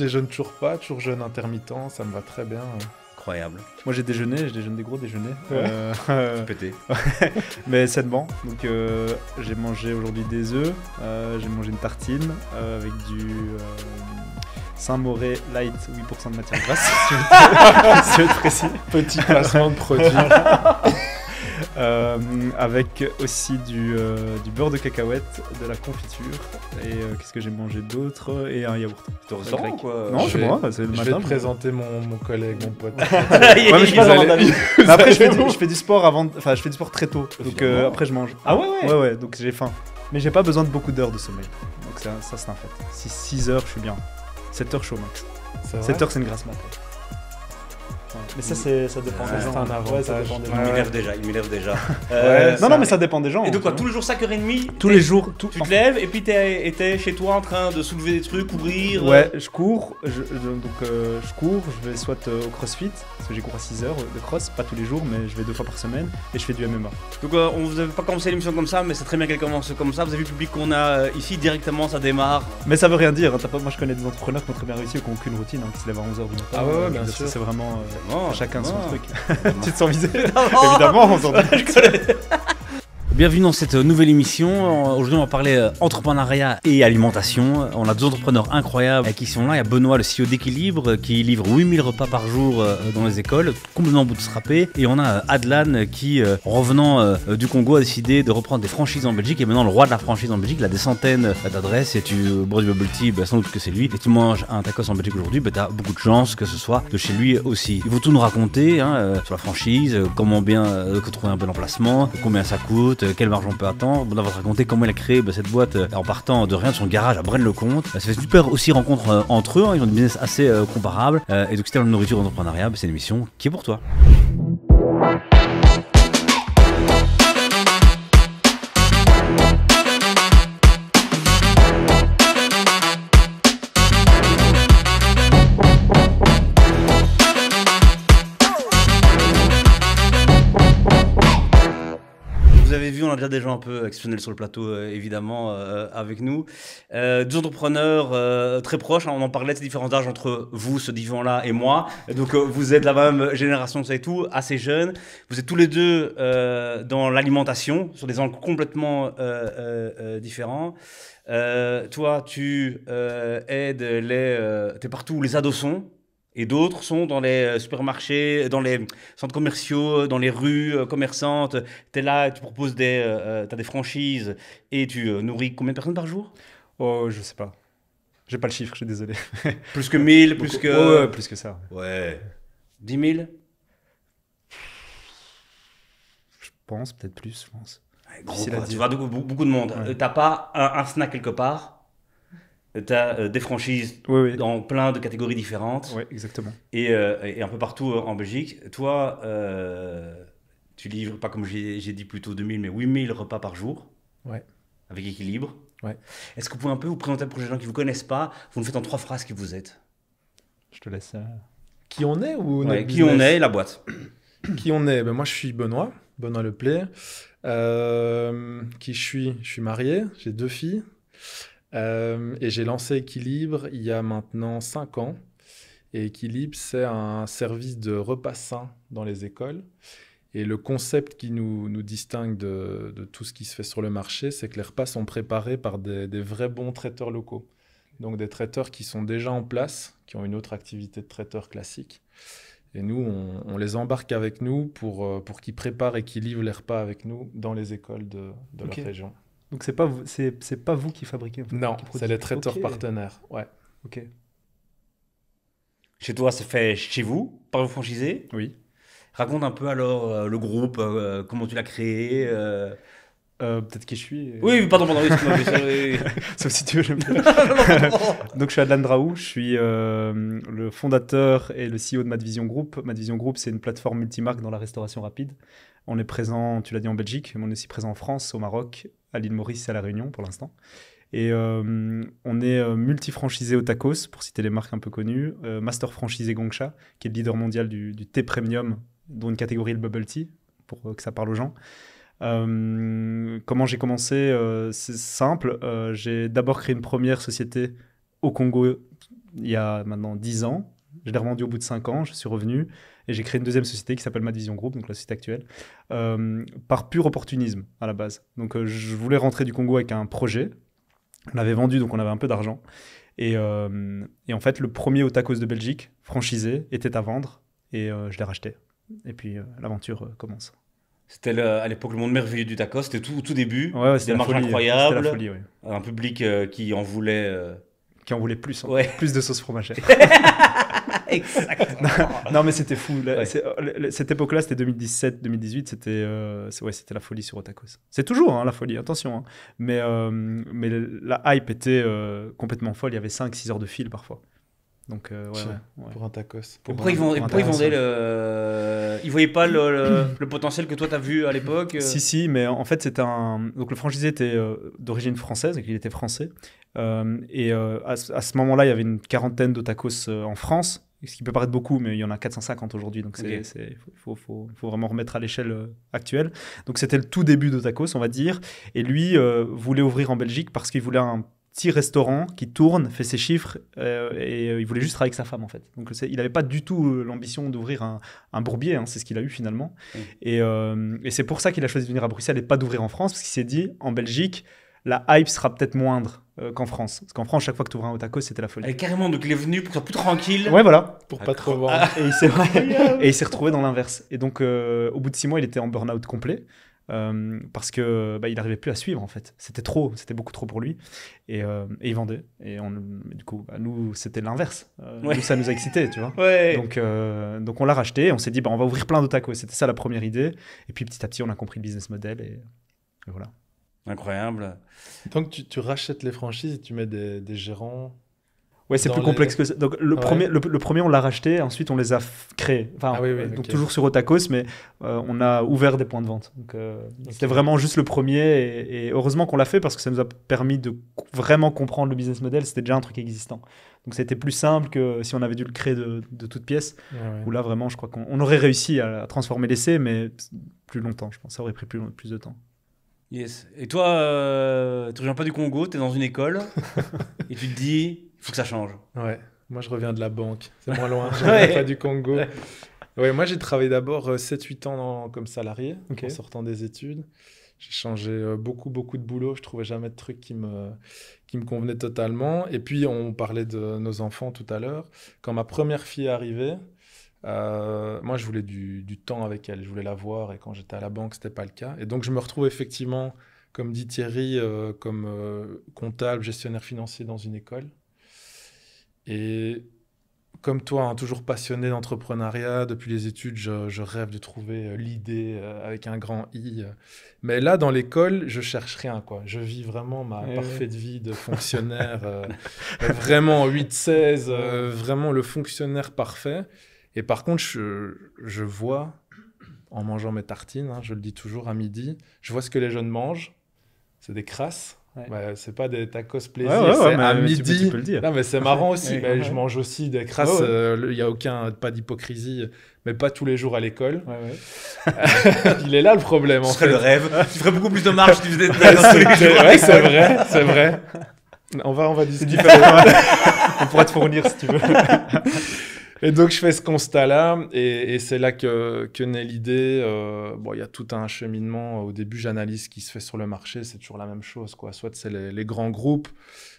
déjeune toujours pas, toujours jeûne intermittent, ça me va très bien. Incroyable. Moi j'ai déjeuné, je déjeune des gros déjeuners. Ouais. Pété. Mais sainement. Donc j'ai mangé aujourd'hui des œufs, j'ai mangé une tartine avec du Saint-Moré Light, 8% de matière grasse. Si je veux être précis. Petit placement de produit. Avec aussi du beurre de cacahuète, de la confiture et qu'est-ce que j'ai mangé d'autre et un yaourt. Au restaurant grec. ou quoi? Non, je chez vais- moi, c'est le Je vais matin. te présenter mon collègue, mon pote. Ouais, mais je Vous fais allez- mais après je fais du sport avant, enfin je fais du sport très tôt, donc Finalement. après je mange. Ah ouais. Ouais, donc j'ai faim. Mais j'ai pas besoin de beaucoup d'heures de sommeil. Donc ça c'est un fait. 6 heures, je suis bien. 7 heures, je suis au max. C'est vrai. 7 heures, c'est une grasse mat. Ouais. Mais ça dépend Ouais, des gens. c'est un Ouais, ça avantage. dépend des Ouais, gens. Il m'énerve déjà. Ouais, Non, mais ça dépend des gens. Et donc quoi, tu tous vois. les jours 5h30 Tous les jours, tu te lèves et puis t'es chez toi en train de soulever des trucs, courir. Ouais, je cours, je cours, je vais soit au CrossFit, parce que j'ai cours à 6 heures de cross, pas tous les jours, mais je vais 2 fois par semaine, et je fais du MMA. Donc on vous avait pas commencé l'émission comme ça, mais c'est très bien qu'elle commence comme ça. Vous avez vu le public qu'on a ici directement, ça démarre. Mais ça veut rien dire, hein, moi je connais des entrepreneurs qui ont très bien réussi et qui n'ont aucune routine, hein, qui se lèvent à 11h du matin. Ah ouais, je veux bien dire, sûr. C'est vraiment Bon, chacun son bon. truc. Tu te sens visé Évidemment. Évidemment, on s'en doute. Bienvenue dans cette nouvelle émission. Aujourd'hui, on va parler entrepreneuriat et alimentation. On a deux entrepreneurs incroyables qui sont là. Il y a Benoît, le CEO d'Équilibre, qui livre 8000 repas par jour dans les écoles, complètement bootstrappé. Et on a Adlan qui, revenant du Congo, a décidé de reprendre des franchises en Belgique. Et maintenant, le roi de la franchise en Belgique, il a des centaines d'adresses. Et tu bois du bubble tea, sans doute que c'est lui. Et tu manges un tacos en Belgique aujourd'hui, tu as beaucoup de chances que ce soit de chez lui aussi. Il faut tout nous raconter sur la franchise, comment bien trouver un bon emplacement, combien ça coûte, quelle marge on peut attendre. On va te raconter comment il a créé cette boîte en partant de rien de son garage à Braine-le-Comte. Ça fait super aussi rencontre entre eux, ils ont des business assez comparables. Et donc, c'était la nourriture entrepreneuriat, c'est une émission qui est pour toi. Vous avez vu, on a déjà des gens un peu exceptionnels sur le plateau, évidemment, avec nous. Deux entrepreneurs très proches, hein, on en parlait de ces différences d'âge entre vous, ce divan-là, et moi. Et donc, vous êtes la même génération, ça et tout, assez jeunes. Vous êtes tous les deux dans l'alimentation, sur des angles complètement différents. Toi, tu aides t'es partout où les ados sont. Et d'autres sont dans les supermarchés, dans les centres commerciaux, dans les rues commerçantes. Tu es là, tu proposes t'as des franchises et tu nourris combien de personnes par jour? Oh, je sais pas. J'ai pas le chiffre, je suis désolé. Plus que 1000, plus que... Ouais, plus que ça. Ouais. 10 000? Je pense, peut-être plus, je pense. Ouais, gros, Difficile à quoi. Tu dire. vois beaucoup de monde. Ouais. T'as pas un snack quelque part. T'as des franchises Oui. dans plein de catégories différentes. Ouais, exactement. Et un peu partout en Belgique. Toi, tu livres, pas comme j'ai dit plus tôt 2000, mais 8000 repas par jour. Ouais. Avec Équilibre. Ouais. Est-ce que vous pouvez un peu vous présenter pour les gens qui ne vous connaissent pas? Vous nous faites en 3 phrases qui vous êtes. Je te laisse. Qui on est ou Ouais, notre qui on business est et la boîte. Qui on est? Moi, je suis Benoît Leplay. Qui je suis? Je suis marié, j'ai 2 filles. Et j'ai lancé Équilibre il y a maintenant 5 ans. Et Équilibre, c'est un service de repas sains dans les écoles. Et le concept qui nous distingue de tout ce qui se fait sur le marché, c'est que les repas sont préparés par des vrais bons traiteurs locaux. Donc des traiteurs qui sont déjà en place, qui ont une autre activité de traiteur classique. Et nous, on les embarque avec nous pour qu'ils préparent et qu'ils livrent les repas avec nous dans les écoles de Ok. leur région. Donc c'est pas vous qui fabriquez. Non, qui c'est produisez. les traiteurs Ok. partenaires. Ouais. Ok. Chez toi, c'est fait chez vous, par vos franchisés. Oui. Raconte un peu alors le groupe, comment tu l'as créé. Peut-être qui je suis. Oui, pardon, oui, excuse-moi, oui. Sauf si tu veux, je Donc je suis Adlan Draou, je suis le fondateur et le CEO de Madvision Group. Madvision Group, c'est une plateforme multimarque dans la restauration rapide. On est présent, tu l'as dit, en Belgique, mais on est aussi présent en France, au Maroc, à l'île Maurice et à La Réunion pour l'instant. Et on est multi-franchisé au tacos, pour citer les marques un peu connues. Master franchisé Gongcha, qui est le leader mondial du thé premium, dont une catégorie le bubble tea, pour que ça parle aux gens. Comment j'ai commencé? C'est simple. J'ai d'abord créé une première société au Congo, il y a maintenant 10 ans. Je l'ai revendu au bout de 5 ans, je suis revenu et j'ai créé une deuxième société qui s'appelle Madvision Group, donc la société actuelle, par pur opportunisme à la base. Donc je voulais rentrer du Congo avec un projet. On l'avait vendu, donc on avait un peu d'argent. Et en fait, le premier Otakos de Belgique, franchisé, était à vendre et je l'ai racheté. Et puis l'aventure commence. C'était à l'époque le monde merveilleux du tacos, c'était tout au début. Ouais, c'était des la marges folie. incroyables, C'était la folie, oui. un public qui en voulait. Qui en voulait plus, hein. Ouais. Plus de sauce fromagère. Exactement. Non, mais c'était fou. Ouais. Cette époque-là, c'était 2017-2018, c'était la folie sur Otakos. C'est toujours la folie, attention. Hein. Mais la hype était complètement folle. Il y avait 5-6 heures de fil parfois. Donc, ouais. Pour un tacos. Pourquoi ils vendaient Ils voyaient pas le potentiel que toi t'as vu à l'époque Si, mais en fait, donc le franchisé était d'origine française, et qu'il était français. À ce moment-là, il y avait une quarantaine d'Otakos en France, ce qui peut paraître beaucoup, mais il y en a 450 aujourd'hui, donc il faut vraiment remettre à l'échelle actuelle. Donc c'était le tout début d'Otakos, on va dire, et lui voulait ouvrir en Belgique parce qu'il voulait un petit restaurant qui tourne, fait ses chiffres, et il voulait juste travailler avec sa femme en fait. Donc il n'avait pas du tout l'ambition d'ouvrir un bourbier, c'est ce qu'il a eu finalement. Et c'est pour ça qu'il a choisi de venir à Bruxelles et pas d'ouvrir en France, parce qu'il s'est dit, en Belgique, la hype sera peut-être moindre qu'en France. Parce qu'en France, chaque fois que tu ouvrais un Otakos, c'était la folie. Et carrément, donc il est venu pour que ce soit plus tranquille. Ouais, voilà. Pour pas trop vendre. Et il s'est retrouvé dans l'inverse. Et donc, au bout de 6 mois, il était en burn-out complet. Parce que il n'arrivait plus à suivre en fait. C'était beaucoup trop pour lui. Et il vendait. Et du coup, nous, c'était l'inverse. Nous, ça nous a excités, tu vois. Ouais. Donc on l'a racheté. On s'est dit, on va ouvrir plein d'Otakos. C'était ça la première idée. Et puis petit à petit, on a compris le business model. Et voilà. Incroyable. Donc tu rachètes les franchises et tu mets des gérants. Ouais, c'est plus complexe que ça. Donc le premier, on l'a racheté, ensuite on les a créés. Enfin, oui, donc okay. toujours sur Otakos, mais on a ouvert des points de vente. Donc c'était vraiment juste le premier, et heureusement qu'on l'a fait parce que ça nous a permis de vraiment comprendre le business model. C'était déjà un truc existant. Donc c'était plus simple que si on avait dû le créer de toutes pièces. Ouais. Où là vraiment, je crois qu'on aurait réussi à transformer l'essai, mais plus longtemps, je pense. Ça aurait pris plus de temps. Yes. Et toi, tu ne reviens pas du Congo, tu es dans une école et tu te dis, il faut que ça change. Ouais, moi je reviens de la banque, c'est moins loin, je reviens pas du Congo. Ouais, moi j'ai travaillé d'abord 7-8 ans comme salarié, en sortant des études. J'ai changé beaucoup de boulot, je trouvais jamais de trucs qui me convenaient totalement. Et puis on parlait de nos enfants tout à l'heure. Quand ma première fille est arrivée, moi je voulais du temps avec elle, je voulais la voir, et quand j'étais à la banque c'était pas le cas, et donc je me retrouve effectivement, comme dit Thierry, comme comptable, gestionnaire financier dans une école, et comme toi, toujours passionné d'entrepreneuriat depuis les études, je rêve de trouver l'idée avec un grand I, mais là dans l'école je cherche rien, quoi. Je vis vraiment ma parfaite vie de fonctionnaire, vraiment 8-16, vraiment le fonctionnaire parfait. Et par contre, je vois, en mangeant mes tartines, je le dis toujours à midi, je vois ce que les jeunes mangent. C'est des crasses. Ouais, c'est pas des tacos plaisir, c'est à midi. Tu peux le dire. Non, mais c'est marrant aussi. Je mange aussi des crasses. Il n'y a pas d'hypocrisie, mais pas tous les jours à l'école. Il est là le problème. Ce serait le rêve. Tu ferais beaucoup plus de marche si tu faisais des tacos tous les jours. Ouais, c'est vrai. On va discuter. On pourra te fournir si tu veux. Et donc, je fais ce constat-là, et c'est là que naît l'idée. Il y a tout un cheminement. Au début, j'analyse ce qui se fait sur le marché. C'est toujours la même chose, quoi. Soit c'est les grands groupes,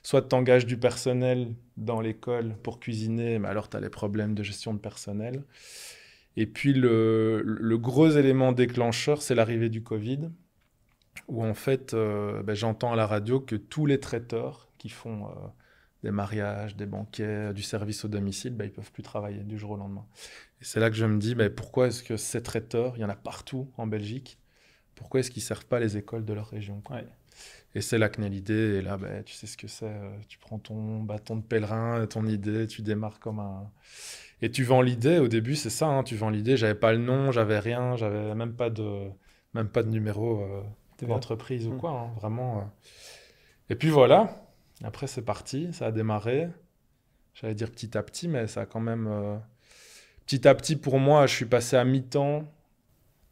soit tu engages du personnel dans l'école pour cuisiner, mais alors tu as les problèmes de gestion de personnel. Et puis, le gros élément déclencheur, c'est l'arrivée du Covid, où en fait, j'entends à la radio que tous les traiteurs qui font... des mariages, des banquets, du service au domicile, ils ne peuvent plus travailler du jour au lendemain. Et c'est là que je me dis, pourquoi est-ce que ces traiteurs, il y en a partout en Belgique, pourquoi est-ce qu'ils ne servent pas les écoles de leur région, quoi. Et c'est là que naît l'idée, et là, tu sais ce que c'est, tu prends ton bâton de pèlerin, ton idée, tu démarres comme un... Et tu vends l'idée, au début, c'est ça, tu vends l'idée, j'avais pas le nom, j'avais rien, j'avais même pas de numéro d'entreprise ou quoi, vraiment. Et puis voilà. Après, c'est parti, ça a démarré. J'allais dire petit à petit, mais ça a quand même... Petit à petit, pour moi, je suis passé à mi-temps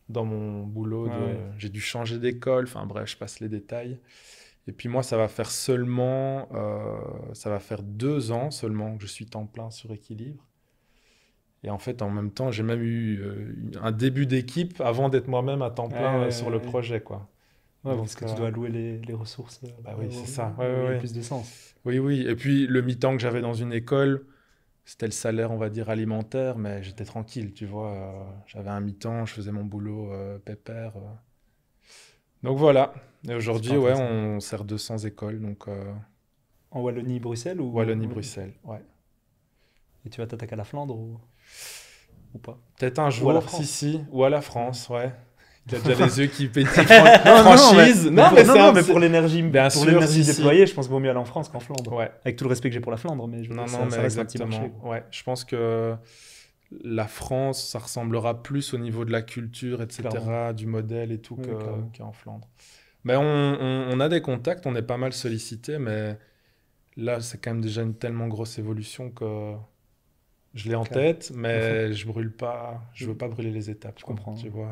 dans mon boulot. J'ai dû changer d'école. Enfin bref, je passe les détails. Et puis moi, ça va faire 2 ans seulement que je suis temps plein sur Équilibre. Et en fait, en même temps, j'ai même eu un début d'équipe avant d'être moi-même à temps plein sur le projet, quoi. Ouais, Donc, parce que tu dois allouer les ressources. Bah oui, c'est ça. Il y a Ouais. plus de sens. Oui, oui. Et puis, le mi-temps que j'avais dans une école, c'était le salaire, on va dire, alimentaire, mais j'étais tranquille, tu vois. J'avais un mi-temps, je faisais mon boulot pépère. Donc voilà. Et aujourd'hui, Super ouais, intéressant. on sert 200 écoles, donc En Wallonie-Bruxelles ou... Wallonie-Bruxelles, ouais. Et tu vas t'attaquer à la Flandre ou pas? Peut-être un Ou à jour, la France. si, ou à la France, ouais. Il a déjà les yeux qui pétillent. Non, Franchise. mais pour l'énergie, Bien pour sûr, l'énergie si. déployée, je pense qu'il vaut mieux aller en France qu'en Flandre. Ouais. Avec tout le respect que j'ai pour la Flandre, mais Non, ça mais reste un petit exactement. marché, quoi. Ouais, je pense que la France, ça ressemblera plus au niveau de la culture, etc., Clairement. du modèle et tout Oui, clairement. qu'en Flandre. Mais on a des contacts, on est pas mal sollicité, mais là, c'est quand même déjà une tellement grosse évolution que je l'ai en Clair. tête, mais je veux pas brûler les étapes. Je comprends. Tu vois.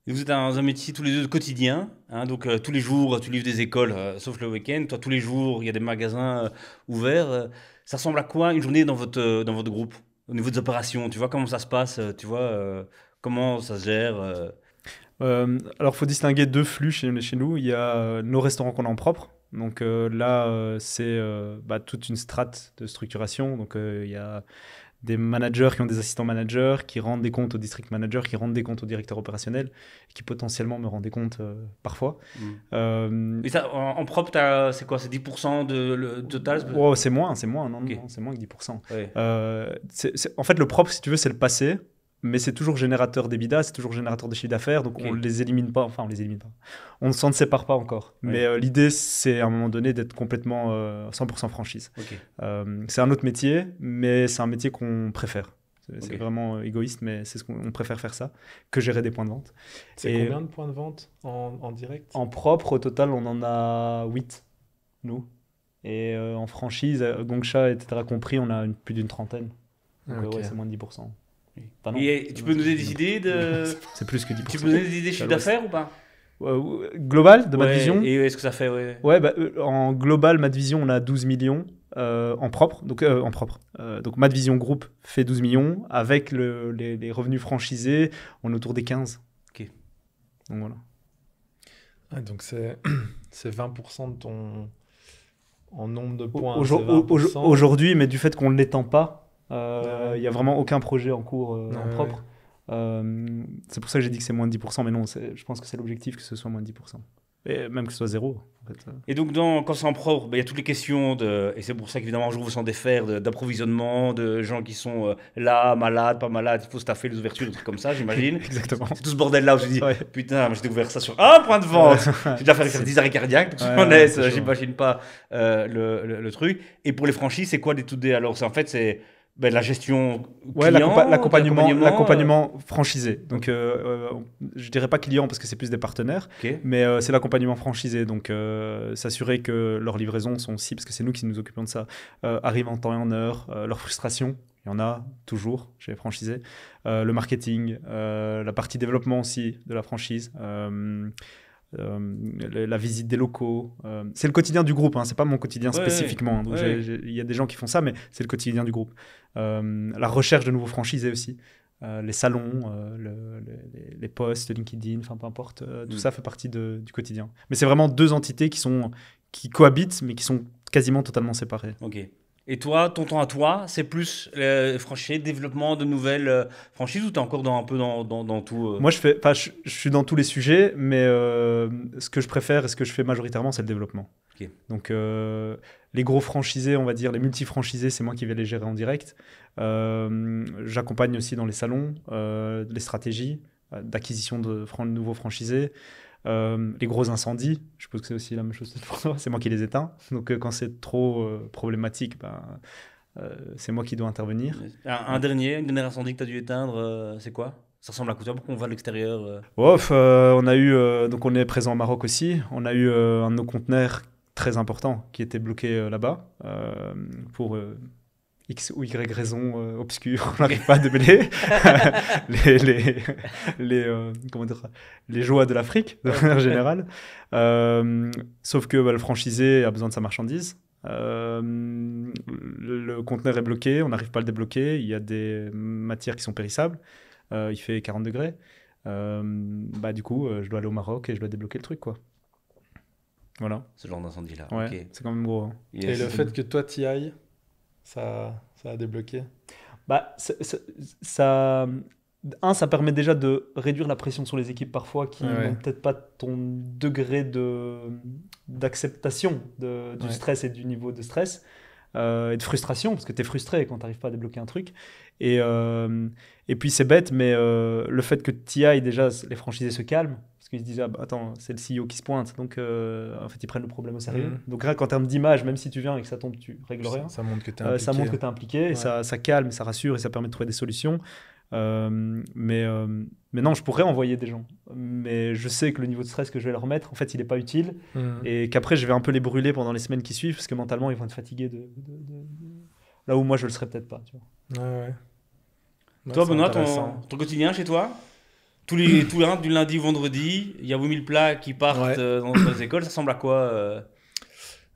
Et vous êtes dans un métier tous les deux de quotidien, hein, donc tous les jours tu livres des écoles, sauf le week-end. Toi, tous les jours, il y a des magasins ouverts. Ça ressemble à quoi une journée dans votre groupe, au niveau des opérations? Tu vois comment ça se passe? Tu vois comment ça se gère? Alors, il faut distinguer deux flux chez nous. Il y a nos restaurants qu'on a en propre. Donc là, c'est toute une strate de structuration. Donc il y a des managers qui ont des assistants managers, qui rendent des comptes au district manager, qui rendent des comptes au directeur opérationnel, et qui potentiellement me rendent des comptes parfois. Et ça, en propre, c'est quoi? C'est 10% de le total? Oh, c'est moins, non, Ok. non, c'est moins que 10%. Ouais. En fait, le propre, si tu veux, c'est le passé, mais c'est toujours générateur d'EBITDA, c'est toujours générateur de chiffre d'affaires, donc Ok. on les élimine pas, enfin on les élimine pas. On ne s'en sépare pas encore. Ouais. Mais l'idée, c'est à un moment donné d'être complètement 100% franchise. Ok. C'est un autre métier, mais c'est un métier qu'on préfère. C'est Ok. vraiment égoïste, mais c'est ce qu'on préfère faire ça, que gérer des points de vente. C'est Et combien de points de vente en direct? en propre, au total, on en a 8, nous. Et en franchise, Gongsha et etc. compris, on a plus d'une trentaine. Donc Ok. ouais, c'est moins de 10%. Enfin, non, Et tu peux nous donner des idées de... c'est plus que 10%. Tu peux nous donner des idées de chiffre l'ouest. d'affaires ou pas? Global de Ouais, Madvision. Et est-ce que ça fait... Ouais. Ouais, en global, Madvision, on a 12 millions en propre. Donc, donc Madvision Group fait 12 millions. Avec les revenus franchisés, on est autour des 15. Ok. Donc voilà. Ouais, donc c'est 20% de ton... En nombre de points, Aujourd'hui, c'est 20%. mais du fait qu'on ne l'étend pas, il n'y a vraiment aucun projet en cours en propre. C'est pour ça que j'ai dit que c'est moins de 10%, mais non, je pense que c'est l'objectif que ce soit moins de 10%. Et même que ce soit zéro. En fait. Et donc, quand c'est en propre, il y a toutes les questions, et c'est pour ça qu'évidemment, un jour, vous s'en défaire, d'approvisionnement, de gens qui sont là, malades, pas malades, il faut staffer les ouvertures, des trucs comme ça, j'imagine. Exactement. C'est tout ce bordel-là où je me dis, Ouais. putain, mais j'ai découvert ça sur un point de vente. J'ai déjà fait 10 arrêts cardiaques, pour que je sois honnête, c'est chaud. j'imagine pas le truc. Et pour les franchises, c'est quoi les tout dés? Alors, en fait, c'est la gestion Ouais, client, l'accompagnement franchisé. Donc, je dirais pas client parce que c'est plus des partenaires, Ok. mais c'est l'accompagnement franchisé. Donc, s'assurer que leurs livraisons sont aussi, parce que c'est nous qui nous occupons de ça, arrivent en temps et en heure. Leur frustration, il y en a toujours chez les franchisés. Le marketing, la partie développement aussi de la franchise. La visite des locaux. C'est le quotidien du groupe, hein, c'est pas mon quotidien spécifiquement. Hein, donc il y a des gens qui font ça, mais c'est le quotidien du groupe. La recherche de nouveaux franchisés aussi. Les salons, les posts, LinkedIn, enfin peu importe. Tout ça fait partie du quotidien. Mais c'est vraiment deux entités qui cohabitent, mais qui sont quasiment totalement séparées. Ok. Et toi, ton temps à toi, c'est plus franchisé, développement de nouvelles franchises, ou tu es encore un peu dans tout Moi, je suis dans tous les sujets, mais ce que je préfère et ce que je fais majoritairement, c'est le développement. Ok. Donc, les gros franchisés, on va dire, les multi-franchisés, c'est moi qui vais les gérer en direct. J'accompagne aussi dans les salons, les stratégies d'acquisition de nouveaux franchisés. Les gros incendies, je suppose que c'est aussi la même chose pour toi, c'est moi qui les éteins. Donc quand c'est trop problématique, c'est moi qui dois intervenir. Un dernier incendie que tu as dû éteindre, c'est quoi? Ça ressemble à quoi? Pourquoi on va de l'extérieur On a eu, donc on est présent au Maroc aussi, on a eu un de nos conteneurs très important qui était bloqué là-bas pour X ou Y raison obscure, on n'arrive pas à démêler comment dire, les joies de l'Afrique, de manière générale. Sauf que le franchisé a besoin de sa marchandise. Le conteneur est bloqué, on n'arrive pas à le débloquer. Il y a des matières qui sont périssables. Il fait 40 degrés. Du coup, je dois aller au Maroc et je dois débloquer le truc, quoi. Voilà. Ce genre d'incendie-là. Ouais, Ok. c'est quand même gros. Hein. Et le fait que toi t'y ailles, ça a débloqué. Ça permet déjà de réduire la pression sur les équipes parfois qui n'ont peut-être pas ton degré d'acceptation du stress et du niveau de stress et de frustration, parce que tu es frustré quand tu n'arrives pas à débloquer un truc. Et puis c'est bête, mais le fait que tu y ailles, déjà, les franchisés se calment, parce qu'ils se disent, attends, c'est le CEO qui se pointe, donc en fait ils prennent le problème au sérieux. Donc rien qu'en termes d'image, même si tu viens et que ça tombe, tu règles rien. Ça montre que tu es impliqué. Ça montre que tu es impliqué, et ça calme, et ça rassure, et ça permet de trouver des solutions. Mais non, je pourrais envoyer des gens. Mais je sais que le niveau de stress que je vais leur mettre, en fait, il n'est pas utile. Et qu'après, je vais un peu les brûler pendant les semaines qui suivent, parce que mentalement, ils vont être fatigués là où moi, je le serais peut-être pas. Tu vois. Toi, Benoît, ton quotidien chez toi, du lundi au vendredi, il y a 8000 plats qui partent dans les écoles. Ça ressemble à quoi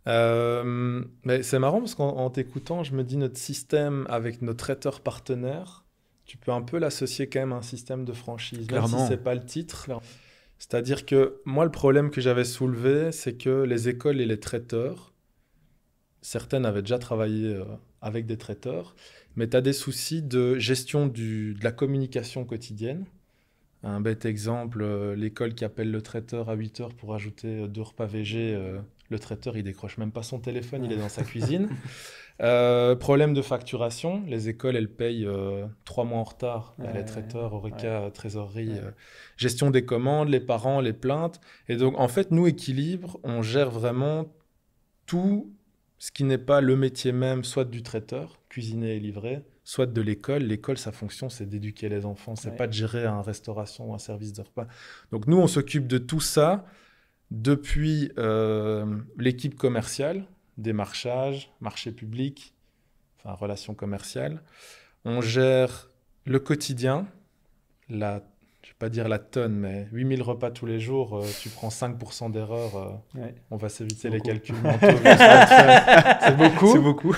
mais c'est marrant parce qu'en t'écoutant, je me dis notre système avec nos traiteurs partenaires, tu peux un peu l'associer quand même à un système de franchise, même si c'est pas le titre. Clairement. C'est-à-dire que moi, le problème que j'avais soulevé, c'est que les écoles et les traiteurs, certaines avaient déjà travaillé avec des traiteurs, mais tu as des soucis de gestion de la communication quotidienne. Un bête exemple, l'école qui appelle le traiteur à 8h pour ajouter 2 repas VG, le traiteur, il décroche même pas son téléphone, il est dans sa cuisine. Problème de facturation, les écoles, elles payent 3 mois en retard. Les traiteurs, Horeca, trésorerie, gestion des commandes, les parents, les plaintes. Et donc, en fait, nous, Équilibre, on gère vraiment tout ce qui n'est pas le métier même, soit du traiteur, cuisiner et livrer, soit de l'école. L'école, sa fonction, c'est d'éduquer les enfants. C'est pas de gérer une restauration ou un service de repas. Donc, nous, on s'occupe de tout ça depuis l'équipe commerciale, démarchage, marché public, enfin relations commerciales. On gère le quotidien, je ne vais pas dire la tonne, mais 8000 repas tous les jours, tu prends 5% d'erreur, on va s'éviter les calculs mentaux. C'est beaucoup. C'est beaucoup.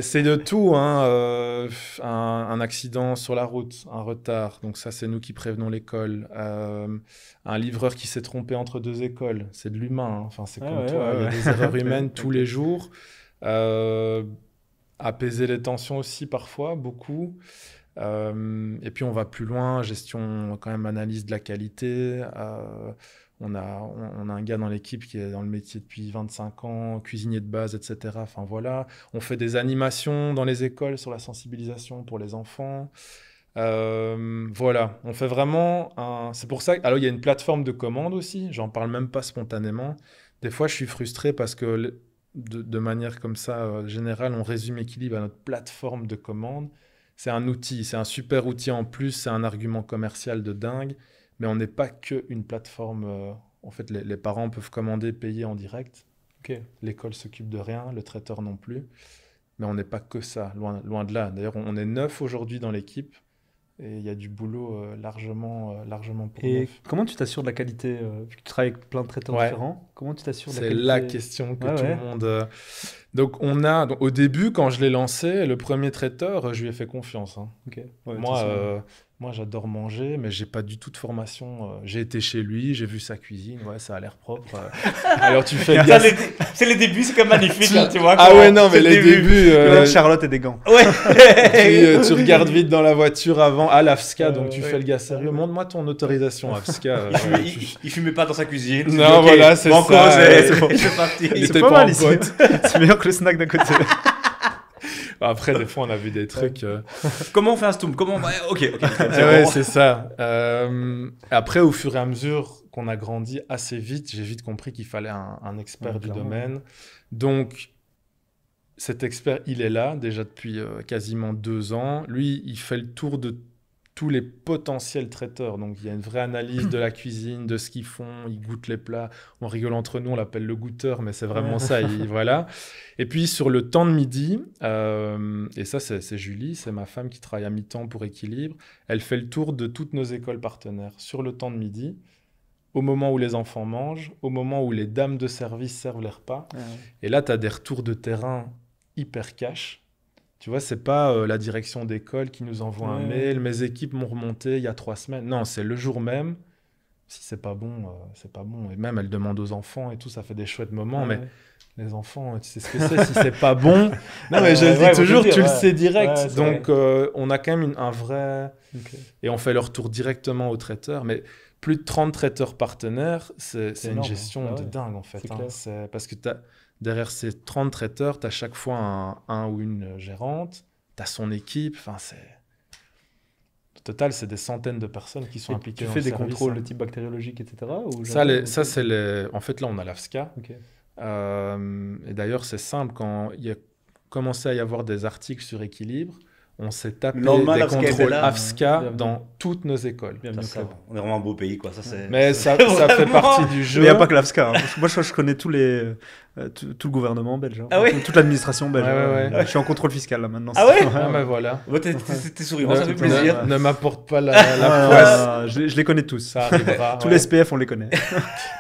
C'est de tout, hein, un accident sur la route, un retard, donc ça c'est nous qui prévenons l'école. Un livreur qui s'est trompé entre 2 écoles, c'est de l'humain, hein. Enfin, c'est comme toi, il y a des erreurs humaines tous les jours. Apaiser les tensions aussi parfois, beaucoup. Et puis on va plus loin, gestion, quand même analyse de la qualité. On a un gars dans l'équipe qui est dans le métier depuis 25 ans, cuisinier de base, etc. Enfin voilà, on fait des animations dans les écoles sur la sensibilisation pour les enfants. Voilà, on fait vraiment c'est pour ça alors il y a une plateforme de commande aussi, j'en parle même pas spontanément. Des fois je suis frustré parce que de manière comme ça générale, on résume Équilibre à notre plateforme de commande. C'est un outil, c'est un super outil en plus, c'est un argument commercial de dingue, mais on n'est pas qu'une plateforme. En fait, les parents peuvent commander, payer en direct. L'école s'occupe de rien, le traiteur non plus. Mais on n'est pas que ça, loin de là. D'ailleurs, on est 9 aujourd'hui dans l'équipe et il y a du boulot largement pour 9. Et comment tu t'assures de la qualité vu que tu travailles avec plein de traiteurs différents, comment tu t'assures de la qualité? C'est la question que tout le monde... Donc, au début, quand je l'ai lancé, le premier traiteur, je lui ai fait confiance. Hein. Moi, j'adore manger, mais j'ai pas du tout de formation. J'ai été chez lui, j'ai vu sa cuisine, ça a l'air propre. Alors, tu fais... c'est les débuts, c'est quand même magnifique, tu vois. Ah ouais, non, mais les débuts... Charlotte et des gants. Tu regardes vite dans la voiture avant, à l'AFSCA, donc tu fais le gars sérieux. Montre-moi ton autorisation, AFSCA. Il fumait pas dans sa cuisine. Non, voilà, c'est ça. C'est bon. C'est parti. C'est pas mal ici. C'est meilleur que le snack d'à côté. Après, des fois, on a vu des trucs... Comment on fait un stoom? Ok. C'est ça. Après, au fur et à mesure qu'on a grandi assez vite, j'ai vite compris qu'il fallait un expert du domaine. Donc, cet expert, il est là déjà depuis quasiment 2 ans. Lui, il fait le tour de tous les potentiels traiteurs. Donc, il y a une vraie analyse de la cuisine, de ce qu'ils font. Ils goûtent les plats. On rigole entre nous, on l'appelle le goûteur, mais c'est vraiment ça. Voilà. Et puis, sur le temps de midi, et ça, c'est Julie, c'est ma femme qui travaille à mi-temps pour Équilibre. Elle fait le tour de toutes nos écoles partenaires sur le temps de midi, au moment où les enfants mangent, au moment où les dames de service servent les repas. Et là, tu as des retours de terrain hyper cash. Tu vois, c'est pas la direction d'école qui nous envoie un mail. Mes équipes m'ont remonté il y a 3 semaines. Non, c'est le jour même. Si c'est pas bon, c'est pas bon. Et même, elle demande aux enfants et tout, ça fait des chouettes moments. Mais les enfants, tu sais ce que c'est si c'est pas bon. Non, mais je le dis toujours, tu le sais direct. Donc, on a quand même un vrai... Et on fait le retour directement au traiteur. Mais plus de 30 traiteurs partenaires, c'est une gestion de dingue, en fait. C'est parce que derrière ces 30 traiteurs, tu as chaque fois un ou une gérante, tu as son équipe, au total, c'est des centaines de personnes qui sont impliquées dans le service. Tu fais des contrôles de type bactériologique, etc. Ça, c'est les... En fait, là, on a l'AFSCA. Et d'ailleurs, c'est simple, quand il y a commencé à y avoir des articles sur Équilibre, on s'est tapé des contrôles AFSCA dans toutes nos écoles. On est vraiment un beau pays, quoi. Mais ça fait partie du jeu. Mais il n'y a pas que l'AFSCA. Moi, je connais tout le gouvernement belge. Toute l'administration belge. Je suis en contrôle fiscal, là, maintenant. Ah ouais? Mais voilà. T'es souriant, ça fait plaisir. Ne m'apporte pas la poisse. Je les connais tous. Ça arrivera. Tous les SPF, on les connaît.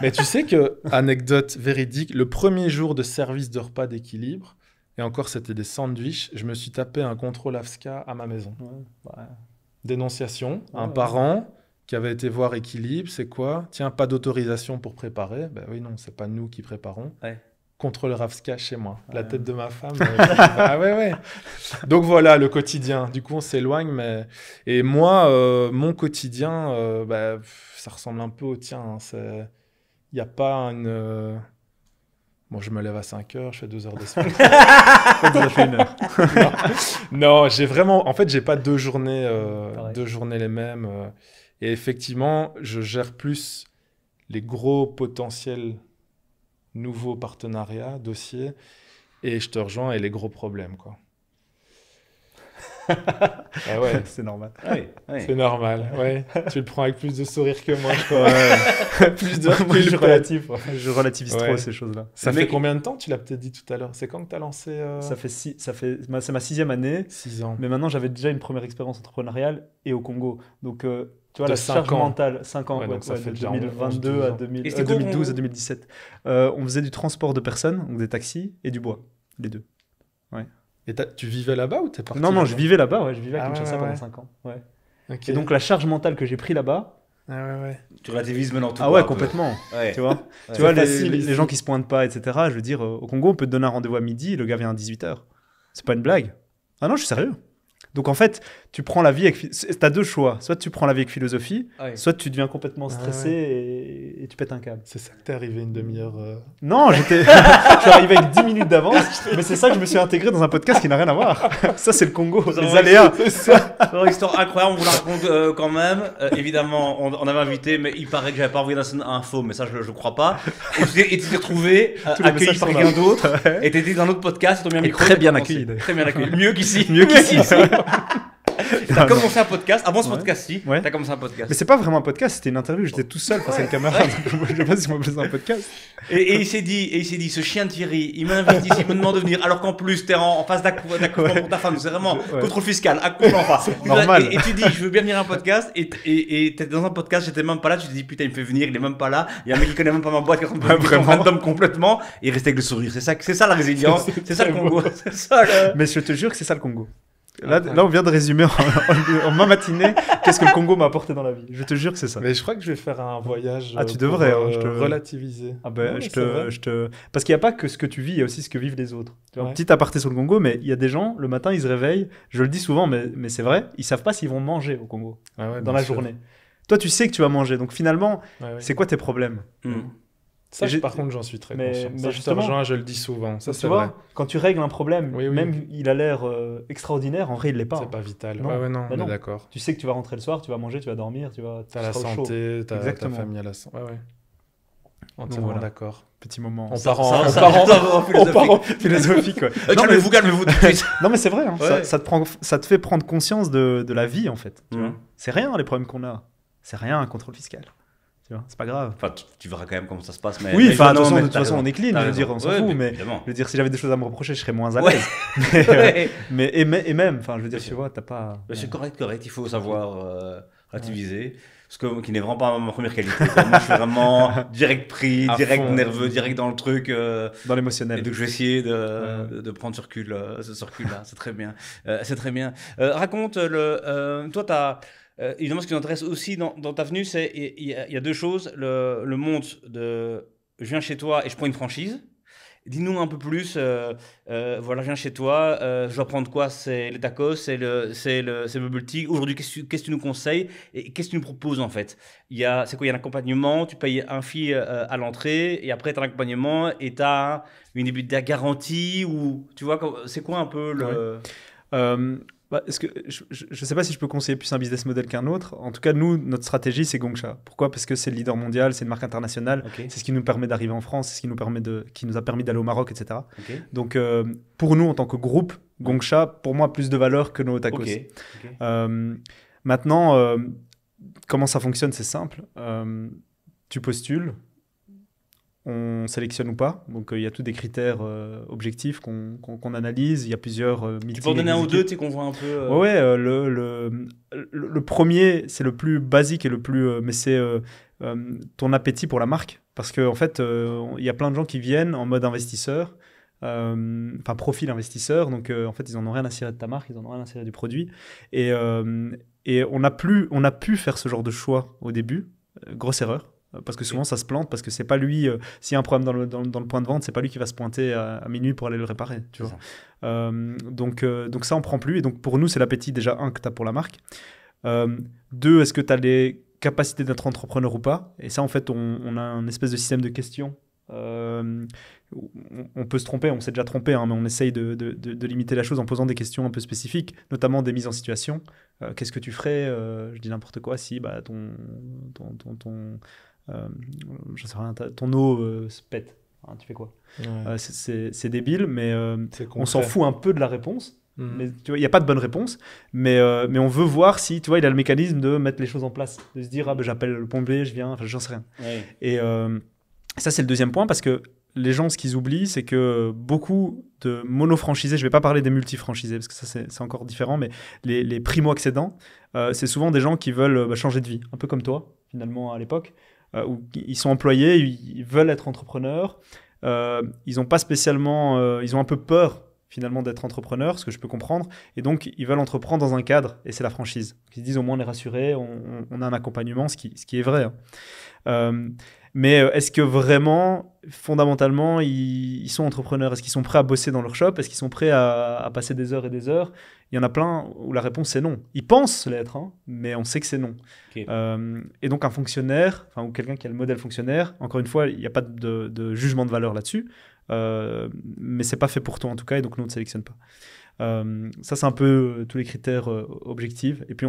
Mais tu sais que, anecdote véridique, le premier jour de service de repas d'Équilibre, et encore, c'était des sandwichs. Je me suis tapé un contrôle AFSCA à ma maison. Dénonciation. Un parent qui avait été voir Équilibre, c'est quoi? Tiens, pas d'autorisation pour préparer. Ben oui, non, c'est pas nous qui préparons. Contrôleur AFSCA chez moi. La tête de ma femme. Donc voilà, le quotidien. Du coup, on s'éloigne. Mais... Et moi, mon quotidien, ça ressemble un peu au tien. Il n'y a pas une... Bon, je me lève à 5 heures, je fais 2 heures de semaine. Ça fait 1 heure. Non, j'ai vraiment... En fait, j'ai pas 2 journées les mêmes. Et effectivement, je gère plus les gros potentiels nouveaux partenariats, dossiers, et je te rejoins, et les gros problèmes, quoi. C'est normal. C'est normal, Tu le prends avec plus de sourire que moi, je crois. Plus de recul. Je relativise trop ces choses-là. Ça fait combien de temps? Tu l'as peut-être dit tout à l'heure. C'est quand que tu as lancé c'est ma 6e année. 6 ans. Mais maintenant, j'avais déjà une première expérience entrepreneuriale et au Congo. Donc, tu vois, la 5 charge ans. mentale, 5 ans, donc ça fait de déjà 2022 à 2012 à 2017. On faisait du transport de personnes, donc des taxis et du bois, les deux. Et tu vivais là-bas ou t'es parti? Non, je vivais là-bas, je vivais à Kinshasa pendant 5 ans. Okay. Et donc la charge mentale que j'ai pris là-bas... Tu relativises maintenant tout. Complètement. Tu vois, les gens qui se pointent pas, etc. Je veux dire, au Congo, on peut te donner un rendez-vous à midi, le gars vient à 18h. C'est pas une blague. Ah non, je suis sérieux. Donc en fait, tu prends la vie avec... T'as 2 choix. Soit tu prends la vie avec philosophie, soit tu deviens complètement stressé et tu pètes un câble. C'est ça que t'es arrivé une demi-heure... Non, je suis arrivé avec 10 minutes d'avance, mais c'est ça que je me suis intégré dans un podcast qui n'a rien à voir. Ça, c'est le Congo, les aléas. C'est ça. Une histoire incroyable, on vous la raconte quand même. Évidemment, on avait invité, mais il paraît que j'avais pas envoyé d'infos, mais ça, je crois pas. Et tu t'es retrouvé accueilli par quelqu'un d'autre, et t'étais dans un autre podcast, ils t'ont mis un micro. Très bien accueilli. Très bien accueilli. Mieux qu'ici. T'as commencé un podcast, avant ce podcast-ci, t'as commencé un podcast. Mais c'est pas vraiment un podcast, c'était une interview, j'étais tout seul face à une caméra, donc je sais pas si moi faisais un podcast. Et il s'est dit, ce chien de Thierry, il m'invite ici, il me demande de venir, alors qu'en plus t'es en face d'accouplement pour ta femme, c'est vraiment contrôle fiscal, accouplement en face. Normal. Et tu dis, je veux bien venir à un podcast, et t'es dans un podcast, j'étais même pas là, tu te dis, putain, il me fait venir, il est même pas là, il y a un mec qui connaît même pas ma boîte, qui est en train de me random complètement, et il reste avec le sourire, c'est ça la résilience, c'est ça le Congo, c'est ça le... Mais je te jure que c'est ça le Congo. Là, on vient de résumer en ma matinée qu'est-ce que le Congo m'a apporté dans la vie. Je te jure que c'est ça. Mais je crois que je vais faire un voyage tu devrais, relativiser. Parce qu'il n'y a pas que ce que tu vis, il y a aussi ce que vivent les autres. Un petit aparté sur le Congo, mais il y a des gens, le matin, ils se réveillent, je le dis souvent, mais c'est vrai, ils savent pas s'ils vont manger au Congo dans la journée. Toi, tu sais que tu vas manger, donc finalement, c'est quoi tes problèmes? Ça, par contre, j'en suis très conscient. Ça, je le dis souvent. Ça, c'est vrai. Quand tu règles un problème, même il a l'air extraordinaire, en vrai, il l'est pas. C'est pas vital. Non. On est d'accord. Tu sais que tu vas rentrer le soir, tu vas manger, tu vas dormir, tu vas... T'as la santé, t'as ta famille à la santé. entièrement voilà. d'accord. Petit moment. On Ça- part ça- en ça- philosophique. Ouais. Non, Calmez-vous tout de suite. non, mais c'est vrai. Hein. Ouais. Ça te fait prendre conscience de la vie, en fait. Tu Mhm. vois. C'est rien, les problèmes qu'on a. C'est rien, un contrôle fiscal. Tu vois, c'est pas grave. Enfin, tu verras quand même comment ça se passe. Mais, Oui, mais enfin, non, mais de toute t'as façon, raison. on est clean. T'as Je veux raison. dire, on s'en Ouais, fout. mais Mais évidemment. je veux dire, si j'avais des choses à me reprocher, je serais moins à Ouais. l'aise. Ouais. Et même, enfin, je veux dire, Bien tu vois, t'as pas. C'est correct. Il faut savoir relativiser. Parce que, qui n'est vraiment pas ma première qualité. Quoi. Moi, je suis vraiment direct pris, À direct fond. nerveux, direct dans le truc. Dans Et l'émotionnel. donc, je vais essayer de prendre ce recul-là. C'est très bien. C'est très bien. Raconte, toi, évidemment, ce qui nous intéresse aussi dans ta venue, c'est il y a deux choses. Le monde de je viens chez toi et je prends une franchise. Dis-nous un peu plus. Voilà, je viens chez toi. Je dois prendre quoi? C'est les tacos, c'est Bubble Tea. Aujourd'hui, qu'est-ce que tu nous conseilles et qu'est-ce que tu nous proposes en fait? C'est quoi? Il y a un accompagnement. Tu payes un fee à l'entrée et après, tu as un accompagnement et tu as une début de garantie ou tu vois, c'est quoi un peu le. Est-ce que je ne sais pas si je peux conseiller plus un business model qu'un autre. En tout cas, nous, notre stratégie, c'est Gongsha. Pourquoi? Parce que c'est le leader mondial, c'est une marque internationale. Ok. C'est ce qui nous permet d'arriver en France, c'est ce qui nous a permis d'aller au Maroc, etc. Ok. Donc, pour nous, en tant que groupe, Gongsha, pour moi, plus de valeur que nos tacos. Ok. Maintenant, comment ça fonctionne? C'est simple. Tu postules, on sélectionne ou pas. Donc, il y a tous des critères objectifs qu'on analyse. Il y a plusieurs meetings. Tu peux en donner un ou avec deux, tu sais, qu'on voit un peu. Ouais, le premier, c'est le plus basique et le plus. Mais c'est ton appétit pour la marque. Parce qu'en fait, il y a plein de gens qui viennent en mode investisseur, enfin profil investisseur. Donc, en fait, ils n'en ont rien à cirer de ta marque, ils n'en ont rien à cirer du produit. Et on a pu faire ce genre de choix au début. Grosse erreur. Parce que souvent ça se plante, parce que c'est pas lui, s'il y a un problème dans le point de vente, c'est pas lui qui va se pointer à minuit pour aller le réparer. Tu vois. Donc ça on prend plus. Et donc pour nous, c'est l'appétit déjà, un, que tu as pour la marque. Deux, est-ce que tu as les capacités d'être entrepreneur ou pas? Et ça, en fait, on a un espèce de système de questions. On peut se tromper, on s'est déjà trompé, hein, mais on essaye de limiter la chose en posant des questions un peu spécifiques, notamment des mises en situation. Qu'est-ce que tu ferais, je dis n'importe quoi, si je sais rien, ton eau se pète, hein, tu fais quoi? Ouais. C'est débile, mais C'est on s'en concret. fout un peu de la réponse. Mhm. Mais tu vois, il n'y a pas de bonne réponse, mais on veut voir si, tu vois, il a le mécanisme de mettre les choses en place, de se dire, ah ben j'appelle le pompier, je viens, enfin j'en sais rien. Ouais. Et ça, c'est le deuxième point, parce que les gens, ce qu'ils oublient, c'est que beaucoup de monofranchisés, je ne vais pas parler des multifranchisés, parce que ça, c'est encore différent, mais les primo-accédants, c'est souvent des gens qui veulent changer de vie, un peu comme toi, finalement, à l'époque, où ils sont employés, ils veulent être entrepreneurs, ils n'ont pas spécialement, ils ont un peu peur, finalement, d'être entrepreneurs, ce que je peux comprendre, et donc ils veulent entreprendre dans un cadre, et c'est la franchise. Ils se disent, au moins, on est rassuré, on a un accompagnement, ce qui est vrai. Hein. Mais est-ce que vraiment, fondamentalement, ils sont entrepreneurs? Est-ce qu'ils sont prêts à bosser dans leur shop? Est-ce qu'ils sont prêts à passer des heures et des heures? Il y en a plein où la réponse c'est non. Ils pensent l'être, hein, mais on sait que c'est non. Ok. Et donc un fonctionnaire, ou quelqu'un qui a le modèle fonctionnaire, encore une fois, il n'y a pas de jugement de valeur là-dessus, mais c'est pas fait pour toi en tout cas, et donc nous on ne sélectionne pas. Ça, c'est un peu tous les critères objectifs. Et puis,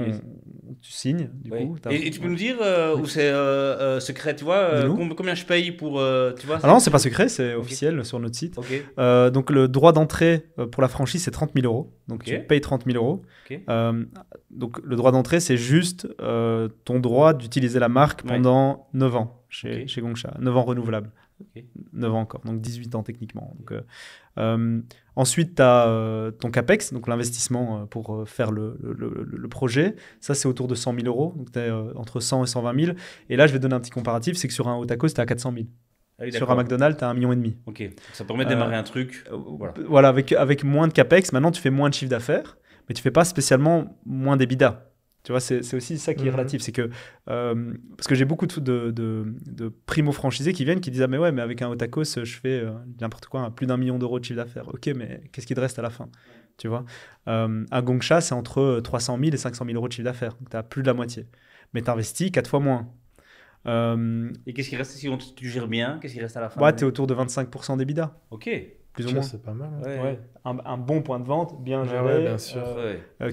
tu signes, du coup. Et tu peux nous dire où c'est secret, tu vois, combien je paye pour. Tu vois, non, c'est pas secret, c'est officiel sur notre site. Okay. Donc, le droit d'entrée pour la franchise, c'est 30 000 euros. Donc, tu payes 30 000 euros. Okay. Donc, le droit d'entrée, c'est juste ton droit d'utiliser la marque pendant 9 ans chez Gongsha. 9 ans renouvelables. 9 ans encore, donc 18 ans techniquement. Donc, ensuite, tu as ton CAPEX, donc l'investissement pour faire le projet. Ça, c'est autour de 100 000 euros. Donc, tu es entre 100 et 120 000. Et là, je vais te donner un petit comparatif, c'est que sur un Otakos, tu es à 400 000. Ah oui, sur un McDonald's, tu as 1,5 million. Ok, ça permet de démarrer un truc. Voilà, avec moins de CAPEX, maintenant, tu fais moins de chiffre d'affaires, mais tu fais pas spécialement moins d'EBITDA. Tu vois, c'est aussi ça qui est relatif. C'est que, parce que j'ai beaucoup de primo-franchisés qui viennent, qui disent « Ah mais ouais, mais avec un Otakos, je fais n'importe quoi, plus d'1 million d'euros de chiffre d'affaires. » Ok, mais qu'est-ce qui te reste à la fin? Tu vois, un Gongsha, c'est entre 300 000 et 500 000 euros de chiffre d'affaires. Donc, tu as plus de la moitié. Mais tu investis 4 fois moins. Et qu'est-ce qui reste si tu gères bien? Qu'est-ce qui reste à la fin? Ouais, tu es autour de 25% d'EBITDA. Ok. Plus ou moins. C'est pas mal. Hein. Ouais. Un bon point de vente, bien géré, bien sûr.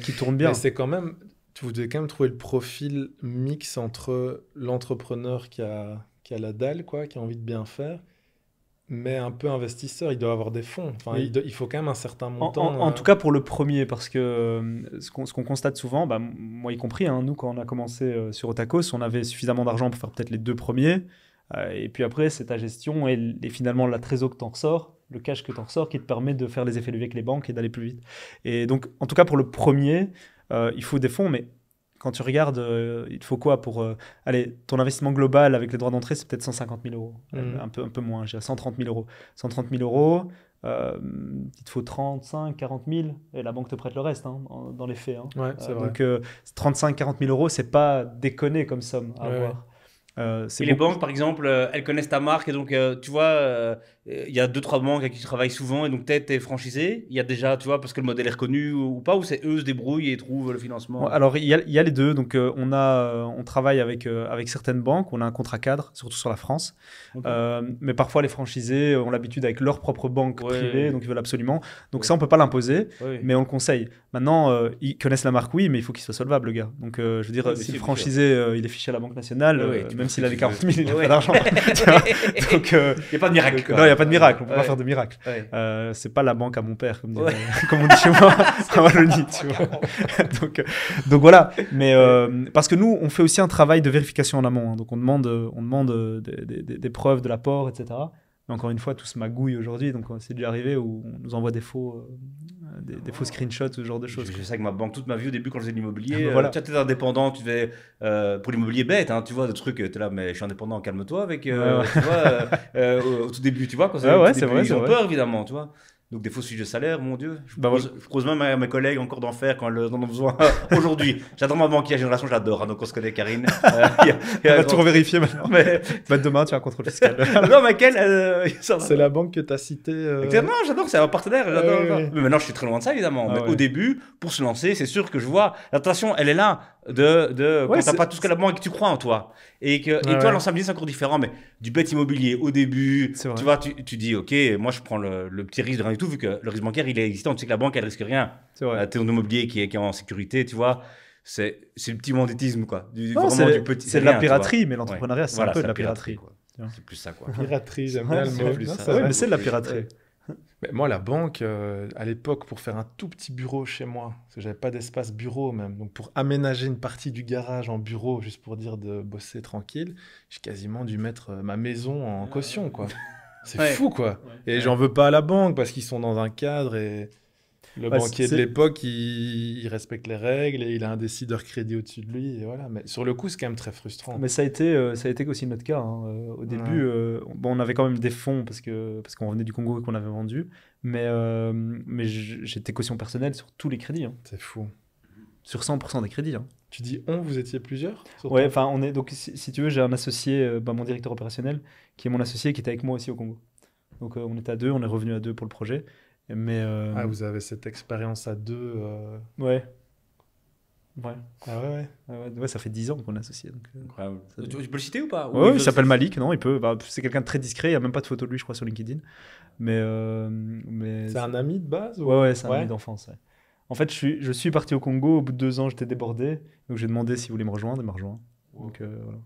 qui tourne bien. Mais c'est quand même... Vous devez quand même trouver le profil mix entre l'entrepreneur qui a qui a la dalle, quoi, qui a envie de bien faire, mais un peu investisseur. Il doit avoir des fonds. Enfin, Oui. il faut quand même un certain montant. En tout cas pour le premier, parce que ce qu'on constate souvent, bah, moi y compris, hein, nous quand on a commencé sur Otakos, on avait suffisamment d'argent pour faire peut-être les 2 premiers, et puis après c'est ta gestion et finalement la trésor que t'en ressors, le cash que t'en ressors qui te permet de faire les effets leviers avec les banques et d'aller plus vite. Et donc en tout cas pour le premier, il faut des fonds, mais quand tu regardes, il te faut quoi pour... allez, ton investissement global avec les droits d'entrée, c'est peut-être 150 000 euros. Un peu moins, je dirais 130 000 euros. 130 000 euros, il te faut 35, 40 000, et la banque te prête le reste, hein, dans les faits. Hein. Ouais, c'est vrai. Donc 35, 40 000 euros, c'est pas déconné comme somme à avoir. Et les banques, par exemple, elles connaissent ta marque et donc, tu vois, il y a 2-3 banques avec qui tu travailles souvent et donc peut-être t'es franchisé. Il y a déjà, tu vois, parce que le modèle est reconnu ou pas, ou c'est eux se débrouillent et trouvent le financement. Alors, il y a les deux. Donc, on travaille avec certaines banques. On a un contrat cadre, surtout sur la France. Okay. Mais parfois, les franchisés ont l'habitude avec leur propre banque privée, donc ils veulent absolument. Donc, ça, on peut pas l'imposer, mais on le conseille. Maintenant, ils connaissent la marque, oui, mais il faut qu'il soit solvable, le gars. Donc, je veux dire, si le franchisé, il est fiché à la Banque nationale, même s'il a les 40 000, il n'a pas d'argent. Donc, il n'y a pas de miracle. Non, il n'y a pas de miracle. On ne peut pas faire de miracle. C'est pas la banque à mon père, comme on dit chez moi, en Wallonie, tu vois. Donc voilà. Mais parce que nous, on fait aussi un travail de vérification en amont. Hein. Donc on demande des preuves de l'apport, etc. Mais encore une fois, tout se magouille aujourd'hui. Donc c'est déjà arrivé où on nous envoie des faux screenshots, ce genre de choses. Je fais ça avec ma banque toute ma vie au début quand je faisais de l'immobilier. Voilà. Tu étais indépendant, tu devais pour l'immobilier bête, hein, tu vois, des trucs. Tu es là, mais je suis indépendant, calme-toi avec. Tu vois, au tout début, tu vois, quand c'est vrai, ils ont peur évidemment, tu vois. Donc des fausses fiches de salaire, mon Dieu. Je propose même à mes collègues encore d'en faire quand ils en ont besoin aujourd'hui. J'adore ma banquière génération, j'adore. Hein, donc on se connaît, Karine. On va tout revérifier maintenant. Mais demain, tu as un contrôle fiscal. Non, mais quelle c'est la banque que tu as citée. Exactement, j'adore, c'est un partenaire. Oui. Mais maintenant, je suis très loin de ça, évidemment. Mais au début, pour se lancer, c'est sûr que je vois. L'attention, elle est là. Quand t'as pas tout ce que la banque et que tu crois en toi. Et toi, l'ensemble, c'est encore différent. Mais du bête immobilier, au début, tu vois, tu dis, OK, moi, je prends le petit risque de rien du tout, vu que le risque bancaire, il est existant. Tu sais que la banque, elle risque rien. Tu es dans l'immobilier qui est en sécurité, tu vois. C'est le petit banditisme, quoi. C'est de la piraterie, mais l'entrepreneuriat, c'est un peu de la piraterie. C'est plus ça, quoi. Piraterie, j'aime bien le mot. Mais c'est de la piraterie. Mais moi, la banque, à l'époque, pour faire un tout petit bureau chez moi, parce que j'avais pas d'espace bureau même, donc pour aménager une partie du garage en bureau, juste pour dire de bosser tranquille, j'ai quasiment dû mettre ma maison en caution, quoi. C'est fou, quoi. Et j'en veux pas à la banque, parce qu'ils sont dans un cadre et... Le banquier de l'époque, il respecte les règles et il a un décideur crédit au-dessus de lui. Et voilà. Mais sur le coup, c'est quand même très frustrant. Mais ça a été aussi notre cas. Hein. Au début, on avait quand même des fonds parce qu'on venait du Congo et qu'on avait vendu. Mais j'étais caution personnelle sur tous les crédits. Hein. C'est fou. Sur 100% des crédits. Hein. Tu dis vous étiez plusieurs? Ouais, enfin, donc si tu veux, j'ai un associé, mon directeur opérationnel, qui est mon associé, qui était avec moi aussi au Congo. Donc on était à 2, on est revenu à 2 pour le projet. Mais vous avez cette expérience à 2 Ouais. Ah ouais, ça fait 10 ans qu'on est associé. Tu peux le citer ou pas? Oui, il s'appelle Malik, non, il peut. C'est quelqu'un de très discret, il n'y a même pas de photo de lui, je crois, sur LinkedIn. Mais c'est un ami de base ou... Ouais, c'est un ami d'enfance. Ouais. En fait, je suis parti au Congo, au bout de 2 ans, j'étais débordé, donc j'ai demandé s'il voulait me rejoindre, il m'a rejoint. Donc voilà.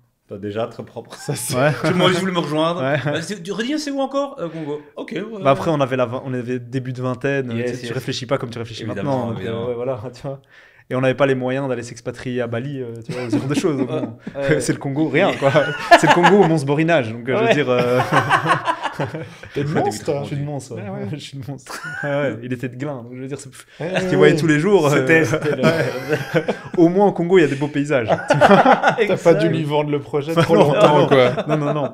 Déjà très propre. Ça, tout le monde voulait me rejoindre. Redis, c'est où encore Congo? Ok. Après, on avait début de vingtaine. Tu réfléchis pas comme tu réfléchis maintenant. Donc, voilà, tu vois. Et on n'avait pas les moyens d'aller s'expatrier à Bali, tu vois, ce genre de choses. Donc, c'est le Congo, rien quoi. C'est le Congo au monstre borinage. Donc je veux dire. T'es de monstre. Je suis de monstre. Je suis de monstre. Il était de Glin. Donc je veux dire, ce qu'il voyait tous les jours. Au moins au Congo, il y a des beaux paysages. T'as pas dû lui vendre le projet trop longtemps, quoi. Non.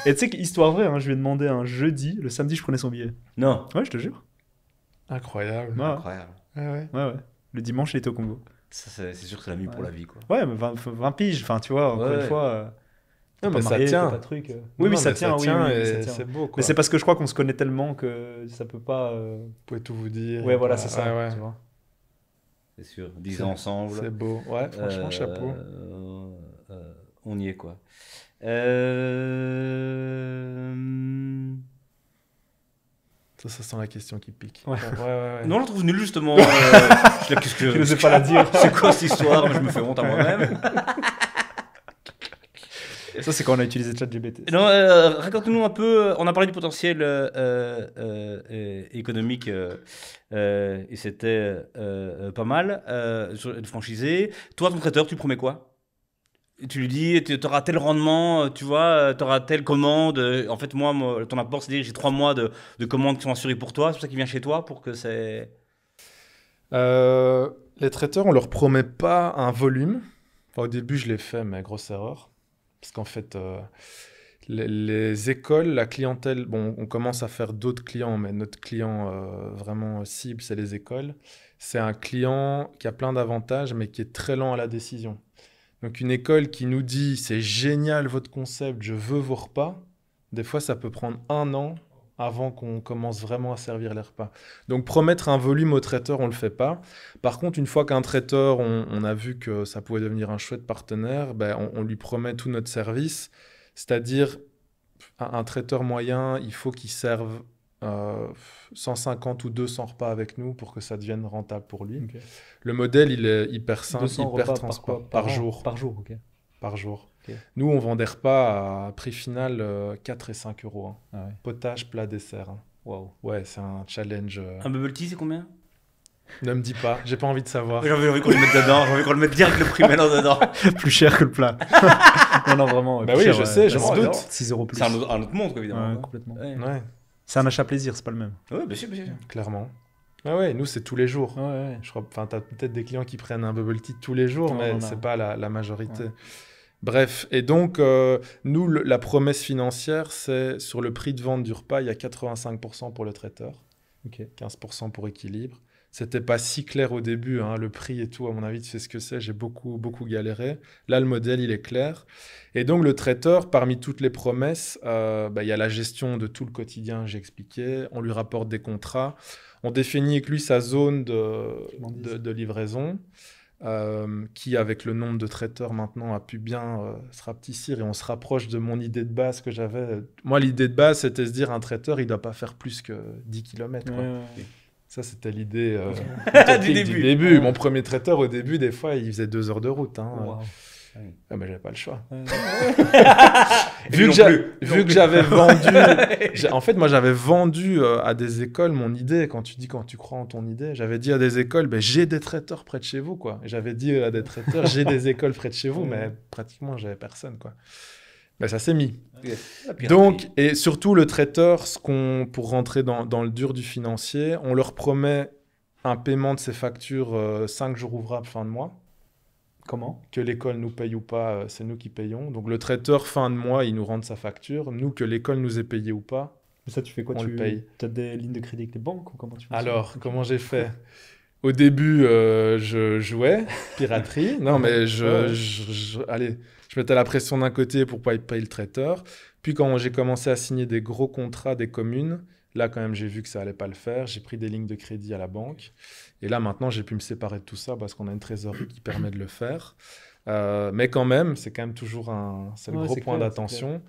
Et tu sais qu'histoire vraie, je lui ai demandé un jeudi, le samedi, je prenais son billet. Non. Ouais, je te jure. Incroyable. Ouais. Le dimanche, il était au Congo. Ça, c'est sûr que c'est la nuit pour la vie, quoi. Ouais, mais 20 piges, enfin, tu vois, encore une fois. Non, mais ça tient. Pas truc. Oui, ça tient. C'est beau, quoi. Mais c'est parce que je crois qu'on se connaît tellement que ça peut pas. Vous pouvez tout vous dire. Ouais, voilà, c'est ça. Tu vois. C'est sûr. 10 ans ensemble. C'est beau. Ouais, franchement, chapeau. On y est, quoi. Ça sent la question qui pique. Ouais. Non, je la trouve nulle, justement. Je n'osais pas la dire. C'est quoi cette histoire? Je me fais honte à moi-même. Ça, c'est quand on a utilisé ChatGPT. Non, raconte-nous un peu. On a parlé du potentiel économique et c'était pas mal de franchiser. Toi, ton traiteur, tu promets quoi? Et tu lui dis, tu auras tel rendement, tu vois, tu auras telle commande. En fait, moi, ton apport, c'est-à-dire que j'ai 3 mois de commandes qui sont assurées pour toi. C'est pour ça qu'il vient chez toi pour que c'est. Les traiteurs, on leur promet pas un volume. Enfin, au début, je l'ai fait, mais grosse erreur. Parce qu'en fait, les écoles, la clientèle, bon, on commence à faire d'autres clients, mais notre client vraiment cible, c'est les écoles. C'est un client qui a plein d'avantages, mais qui est très lent à la décision. Donc une école qui nous dit c'est génial votre concept, je veux vos repas, des fois ça peut prendre 1 an avant qu'on commence vraiment à servir les repas. Donc promettre un volume au traiteur, on ne le fait pas. Par contre, une fois qu'un traiteur, on a vu que ça pouvait devenir un chouette partenaire, ben, on lui promet tout notre service. C'est-à-dire, un traiteur moyen, il faut qu'il serve 150 ou 200 repas avec nous pour que ça devienne rentable pour lui. Okay. Le modèle, il est hyper simple, hyper transparent. Par jour. Par jour, ok. Par jour. Okay. Nous, on vend des repas à prix final 4 et 5 euros. Hein. Ah ouais. Potage, plat, dessert. Hein. Wow. Ouais, c'est un challenge. Un bubble tea, c'est combien? Ne me dis pas, j'ai pas envie de savoir. J'ai envie qu'on le mette dedans, j'ai envie qu'on le mette direct le prix maintenant dedans. Plus cher que le plat. Non, vraiment. Bah oui, cher, je sais, je m'en doute. 6 euros plus. C'est un autre monde, quoi, évidemment. Ouais, complètement. Ouais. C'est un achat plaisir, c'est pas le même. Ouais, bien sûr, bien sûr. Clairement. Ah ouais, nous, c'est tous les jours. Ouais. Je crois, enfin, t'as peut-être des clients qui prennent un bubble tea tous les jours, mais c'est pas la majorité. Ouais. Bref, et donc, nous, la promesse financière, c'est sur le prix de vente du repas, il y a 85% pour le traiteur, 15% pour équilibre. C'était pas si clair au début, hein, le prix et tout, à mon avis, tu sais ce que c'est, j'ai beaucoup galéré. Là, le modèle, il est clair. Et donc, le traiteur, parmi toutes les promesses, il y a la gestion de tout le quotidien, j'ai expliqué, on lui rapporte des contrats, on définit avec lui sa zone de livraison, qui, avec le nombre de traiteurs maintenant, a pu bien se rapetissir et on se rapproche de mon idée de base que j'avais. Moi, l'idée de base, c'était de se dire un traiteur, il ne doit pas faire plus que 10 km. Quoi. Ça, c'était l'idée du début. Mon premier traiteur, au début, des fois, il faisait 2 heures de route. Hein. Wow. Ah, mais j'avais pas le choix. Vu que j'avais vendu... En fait, moi, j'avais vendu à des écoles mon idée. Quand tu crois en ton idée, j'avais dit à des écoles, j'ai des traiteurs près de chez vous. Quoi. Et j'avais dit à des traiteurs, j'ai des écoles près de chez vous, mais pratiquement, j'avais personne. Quoi. Ben, ça s'est mis. Donc, et surtout, le traiteur, pour rentrer dans le dur du financier, on leur promet un paiement de ses factures 5 jours ouvrables fin de mois. Comment? Que l'école nous paye ou pas, c'est nous qui payons. Donc le traiteur, fin de mois, il nous rend sa facture. Nous, que l'école nous ait payé ou pas, mais ça, tu fais quoi? On le paye. Tu as des lignes de crédit avec les banques ou comment tu fais? Alors, comment j'ai fait? Au début, je jouais, piraterie. Non, mais je mettais la pression d'un côté pour pas payer le traiteur. Puis quand j'ai commencé à signer des gros contrats des communes, là, quand même, j'ai vu que ça allait pas le faire. J'ai pris des lignes de crédit à la banque. Et là, maintenant, j'ai pu me séparer de tout ça parce qu'on a une trésorerie qui permet de le faire. Mais quand même, c'est quand même toujours le gros point d'attention.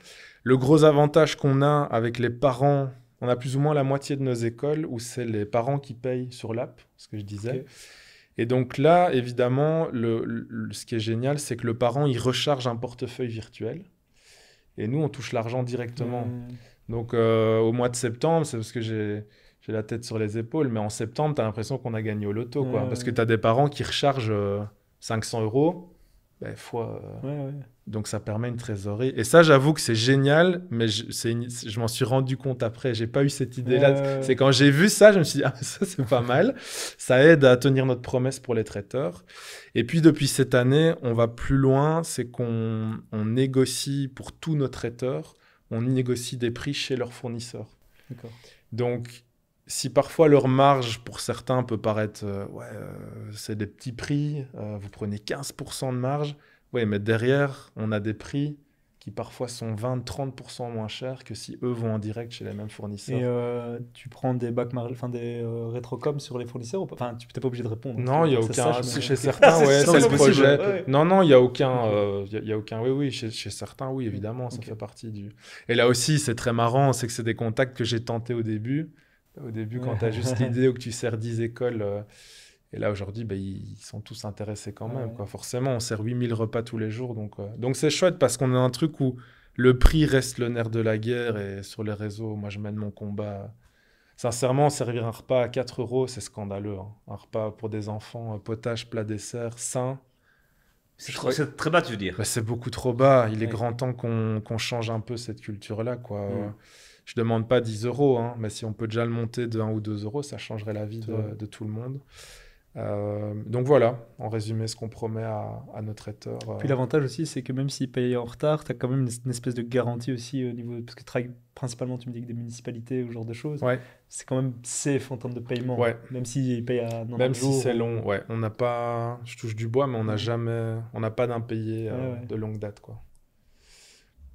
Le gros avantage qu'on a avec les parents, on a plus ou moins la moitié de nos écoles où c'est les parents qui payent sur l'app, ce que je disais. Okay. Et donc là, évidemment, ce qui est génial, c'est que le parent, il recharge un portefeuille virtuel. Et nous, on touche l'argent directement. Donc, au mois de septembre, c'est parce que j'ai la tête sur les épaules, mais en septembre, tu as l'impression qu'on a gagné au loto, quoi. Parce que tu as des parents qui rechargent 500 €, fois... Donc, ça permet une trésorerie. Et ça, j'avoue que c'est génial, mais je m'en suis rendu compte après. J'ai pas eu cette idée-là. C'est quand j'ai vu ça, je me suis dit, ça, c'est pas mal. Ça aide à tenir notre promesse pour les traiteurs. Et puis, depuis cette année, on va plus loin. C'est qu'on négocie pour tous nos traiteurs. On négocie des prix chez leurs fournisseurs. D'accord. Donc, si parfois leur marge, pour certains, peut paraître, c'est des petits prix, vous prenez 15% de marge, oui, mais derrière, on a des prix qui parfois sont 20-30% moins chers que si eux vont en direct chez les mêmes fournisseurs. Et tu prends des des rétrocoms sur les fournisseurs ou pas? Enfin, tu n'es pas obligé de répondre. Non, il n'y a aucun. Chez certains, c'est le projet. Ouais. Non, il n'y a aucun. Y a aucun. Oui, chez certains, oui, évidemment, ça fait partie du. Et là aussi, c'est très marrant, c'est que c'est des contacts que j'ai tentés au début. Au début, quand tu as juste l'idée ou que tu sers 10 écoles. Et là, aujourd'hui, ils sont tous intéressés quand même, Ouais. quoi. Forcément, on sert 8000 repas tous les jours. Donc c'est chouette parce qu'on a un truc où le prix reste le nerf de la guerre. Et sur les réseaux, moi, je mène mon combat. Sincèrement, servir un repas à 4 euros, c'est scandaleux, hein. Un repas pour des enfants, potage, plat, dessert, sain. C'est très bas, tu veux dire. C'est beaucoup trop bas. Il est Oui. grand temps qu'on change un peu cette culture-là, quoi. Mm. Je demande pas 10 euros, hein, mais si on peut déjà le monter de 1 ou 2 euros, ça changerait la vie C'est vrai. de tout le monde. Donc voilà, en résumé, ce qu'on promet à nos traiteurs. Puis l'avantage aussi, c'est que même s'ils payent en retard, tu as quand même une espèce de garantie aussi au niveau. Parce que tu travailles principalement, tu me dis que des municipalités ou ce genre de choses. Ouais, C'est quand même safe en termes de paiement. Ouais. Même s'ils payent à 90 même jours. si c'est long, ouais, on n'a pas, je touche du bois, mais on n'a Ouais. jamais, on n'a pas d'impayé Ouais. de longue date, quoi.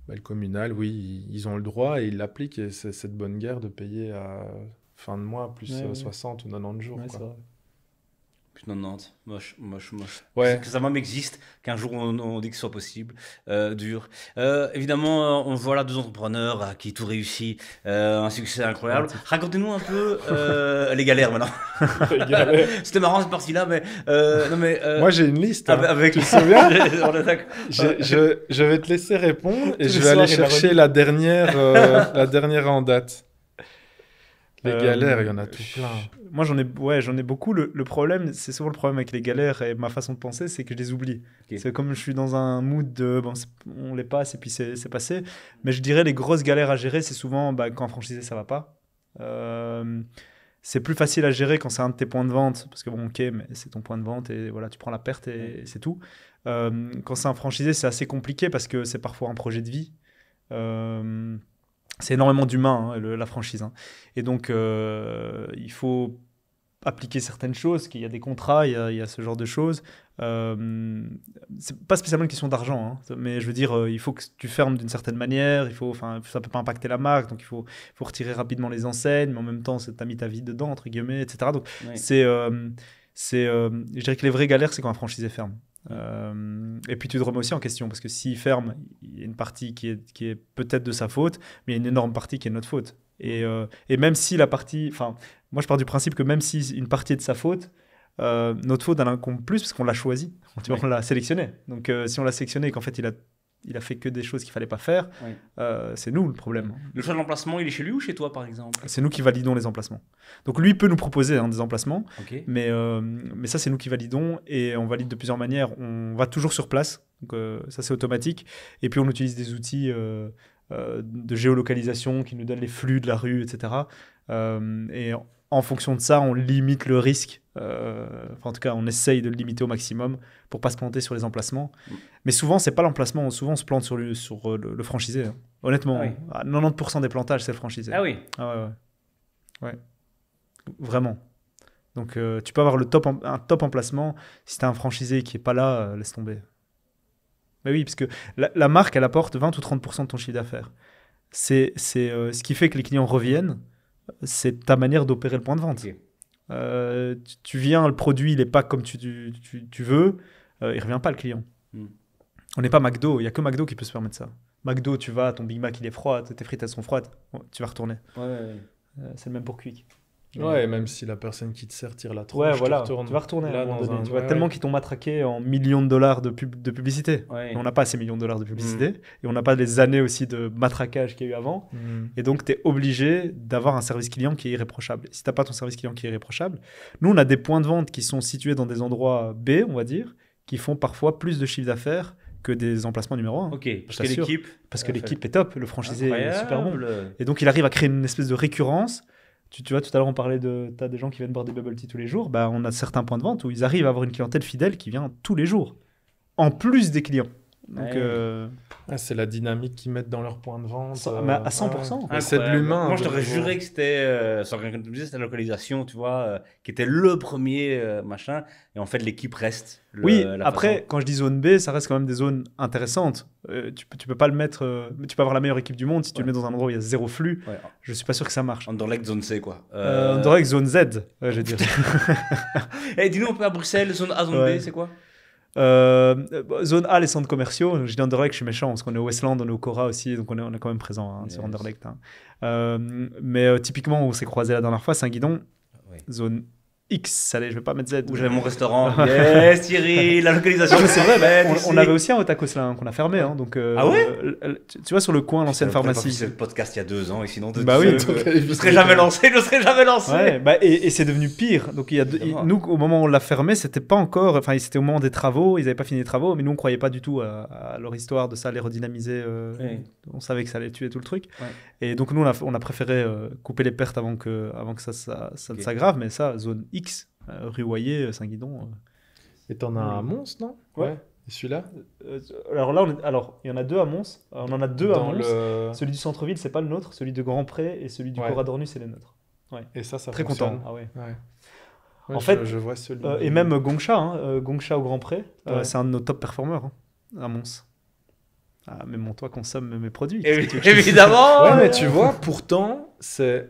Le communal, oui, ils ont le droit et ils l'appliquent, et c'est cette bonne guerre de payer à fin de mois plus Ouais. 60 ou 90 jours, Ouais, quoi. c'est vrai. Plus 90, moche. Ouais. Que ça même existe, qu'un jour on dit que ce soit possible, dur. Évidemment, on voit là deux entrepreneurs qui tout réussit, un succès incroyable. Racontez-nous un peu les galères maintenant. Les galères. C'était marrant cette partie-là, mais non mais. Moi, j'ai une liste, hein. avec. Tu te souviens? On est d'accord. Je vais te laisser répondre et Tous je les vais aller soirs, il la chercher relie. la dernière en date. Les galères, il y en a tout plein. Moi, j'en ai beaucoup. Le problème, c'est souvent le problème avec les galères et ma façon de penser, c'est que je les oublie. Ok. C'est comme je suis dans un mood de on les passe et puis c'est passé. Mais je dirais les grosses galères à gérer, c'est souvent quand un franchisé ça va pas. C'est plus facile à gérer quand c'est un de tes points de vente, parce que bon, ok, mais c'est ton point de vente et voilà, tu prends la perte et c'est tout. Quand c'est un franchisé, c'est assez compliqué parce que c'est parfois un projet de vie. C'est énormément d'humain, hein, la franchise, hein. Et donc, il faut appliquer certaines choses, qu'il y a des contrats, il y a ce genre de choses. C'est pas spécialement une question d'argent, hein, mais je veux dire, il faut que tu fermes d'une certaine manière, ça peut pas impacter la marque, donc il faut retirer rapidement les enseignes, mais en même temps, t'as mis ta vie dedans, entre guillemets, etc. Donc, Oui. je dirais que les vraies galères, c'est quand un franchisé ferme. Et puis tu te remets aussi en question parce que s'il ferme, il y a une partie qui est peut-être de sa faute, mais il y a une énorme partie qui est de notre faute. Et même si la partie, enfin, moi je pars du principe que même si une partie est de sa faute, notre faute elle incombe plus parce qu'on l'a choisi, tu vois, on l'a sélectionné. Donc si on l'a sélectionné et qu'en fait il a fait que des choses qu'il fallait pas faire, Oui. c'est nous le problème. Le choix de l'emplacement, il est chez lui ou chez toi, par exemple? C'est nous qui validons les emplacements. Donc lui peut nous proposer des emplacements, Ok. mais ça c'est nous qui validons et on valide de plusieurs manières. On va toujours sur place, donc ça c'est automatique. Et puis on utilise des outils de géolocalisation qui nous donnent les flux de la rue, etc. Et en fonction de ça, on limite le risque. Enfin, en tout cas, on essaye de le limiter au maximum pour pas se planter sur les emplacements. Mais souvent, c'est pas l'emplacement. Souvent, on se plante sur le franchisé, hein. Honnêtement, Ah oui. à 90% des plantages, c'est le franchisé. Ah oui. Ah ouais. Vraiment. Donc, tu peux avoir un top emplacement. Si tu as un franchisé qui est pas là, laisse tomber. Mais oui, parce que la marque, elle apporte 20 ou 30% de ton chiffre d'affaires. C'est ce qui fait que les clients reviennent. C'est ta manière d'opérer le point de vente. Ok. Tu viens, le produit, il n'est pas comme tu veux, il ne revient pas le client. Mm. On n'est pas McDo, il n'y a que McDo qui peut se permettre ça. McDo, tu vas, ton Big Mac, il est froid, tes frites, elles sont froides, tu vas retourner. Ouais. C'est le même pour Quick. Ouais, même si la personne qui te sert tire la tronche, Ouais, tu voilà, retournes. tu vas retourner Là, à un moment dans donné. un- Tu vois, ouais, tellement ouais. qu'ils t'ont matraqué en millions de dollars de publicité. Ouais. Et on n'a pas ces millions de dollars de publicité. Et on n'a pas les années aussi de matraquage qu'il y a eu avant. Mm. Et donc, tu es obligé d'avoir un service client qui est irréprochable. Si tu n'as pas ton service client qui est irréprochable, nous, on a des points de vente qui sont situés dans des endroits B, on va dire, qui font parfois plus de chiffre d'affaires que des emplacements numéro 1. Ok. Parce Je que t'assure. l'équipe. Parce que l'équipe est top, le franchisé est super bon. Incroyable. Et donc, il arrive à créer une espèce de récurrence. Tu vois, tout à l'heure, on parlait de... Tu as des gens qui viennent boire des bubble tea tous les jours. Bah, on a certains points de vente où ils arrivent à avoir une clientèle fidèle qui vient tous les jours, en plus des clients. Donc, Ouais. Ah, c'est la dynamique qu'ils mettent dans leur point de vente. Mais à 100%. Ouais. C'est de Incroyable. l'humain. Moi, je de t'aurais nouveau. juré que c'était, sans rien que tu me disais, c'était la localisation, tu vois, qui était le premier machin. Et en fait, l'équipe reste. Oui, la après, façon. quand je dis zone B, ça reste quand même des zones intéressantes. Tu peux pas le mettre. Tu peux avoir la meilleure équipe du monde si tu Ouais. le mets dans un endroit où il y a zéro flux. Ouais. Je suis pas sûr que ça marche. Anderlecht, zone C, quoi. On dirait que zone Z, je veux dire. Et dis-nous un peu à Bruxelles, zone A, zone Ouais. B, c'est quoi? Zone A, les centres commerciaux. Je dis Anderlecht, je suis méchant parce qu'on est au Westland, on est au Cora aussi, donc on est quand même présent, hein, sur Yes. Anderlecht, hein. Mais typiquement, où on s'est croisé la dernière fois, Saint-Guidon, Oui. zone X, allez, je vais pas mettre Z. Où j'avais mon restaurant. Yes, Thierry, la localisation. Non, mais c'est vrai, on avait aussi un au tacos là, qu'on a fermé. Hein, donc, ah ouais tu vois, sur le coin, l'ancienne pharmacie. C'est le podcast il y a 2 ans, et sinon, bah oui, je ne serais jamais lancé, Ouais, bah, et c'est devenu pire. Donc, nous, au moment où on l'a fermé, c'était pas encore. Enfin, c'était au moment des travaux, ils n'avaient pas fini les travaux, mais nous, on croyait pas du tout à leur histoire de ça, les redynamiser. On savait que ça allait tuer tout le truc. Ouais. Et donc, nous, on a préféré couper les pertes avant que ça ne s'aggrave, mais ça, zone X. Rue Royer, Saint-Guidon. Et t'en as un à Mons, non? Ouais. Et celui-là? Alors là, il y en a 2 à Mons. On en a 2 à Mons. Celui du centre-ville, c'est pas le nôtre. Celui de Grand-Pré et celui du Coradornu, c'est le nôtre. Ouais. Et ça très fonctionne. Content. Ah ouais. Ouais, en fait, je vois celui. Et même Gongsha, Gongsha au Grand-Pré, c'est un de nos top performers à Mons. Ah, même mon toi consomme mes produits. Évidemment. Ouais, mais tu vois, pourtant, c'est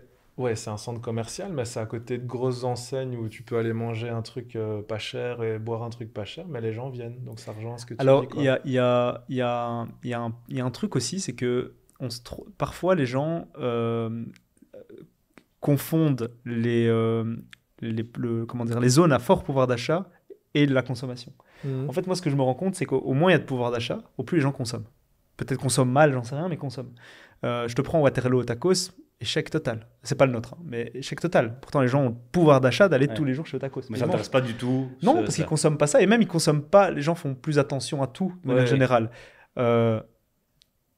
un centre commercial, mais c'est à côté de grosses enseignes où tu peux aller manger un truc pas cher et boire un truc pas cher, mais les gens viennent, donc ça rejoint ce que tu dis. Alors, il y a un truc aussi, c'est que parfois les gens confondent les zones à fort pouvoir d'achat et la consommation. En fait, moi, ce que je me rends compte, c'est qu'au moins il y a de pouvoir d'achat, au plus les gens consomment. Peut-être consomment mal, j'en sais rien, mais consomment. Je te prends Waterloo au tacos, échec total. C'est pas le nôtre, mais échec total. Pourtant, les gens ont le pouvoir d'achat d'aller tous les jours chez Tacos. Mais ça n'intéresse pas du tout. Non, parce qu'ils consomment pas ça. Et même, ils consomment pas. Les gens font plus attention à tout, de manière générale.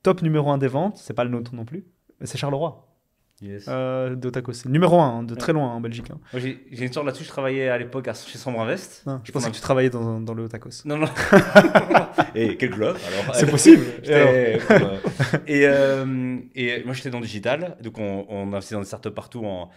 Top numéro 1 des ventes, c'est pas le nôtre non plus. C'est Charleroi. Yes. De Tacos. C'est numéro 1, de très loin en Belgique. Hein. Moi, j'ai une histoire là-dessus. Je travaillais à l'époque chez Sambre Invest. Je pensais que tu travaillais dans le Tacos. Non. Et quel club alors? C'est possible. Et moi, j'étais dans le digital. Donc, on investit dans des startups partout en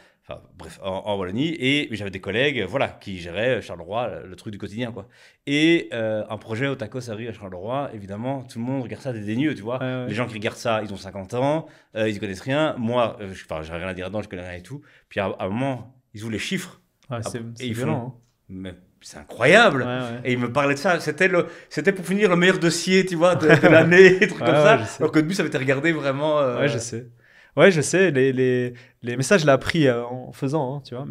Wallonie. Et j'avais des collègues qui géraient Charleroi, le truc du quotidien. Quoi. Et un projet au Tacos arrive à Charleroi. Évidemment, tout le monde regarde ça dédaigneux. Tu vois. Les gens qui regardent ça, ils ont 50 ans. Ils ne connaissent rien. Moi, j'ai rien à dire dedans, je connais rien et tout. Puis à un moment, ils ouvrent les chiffres. C'est violent. Mais c'est incroyable. Et il me parlait de ça. C'était pour finir le meilleur dossier, tu vois, de l'année, des trucs comme ça. Alors qu'au début, ça m'était regardé vraiment. Ouais, je sais. Ouais, je sais. Les messages, je l'ai appris en faisant, hein, tu vois.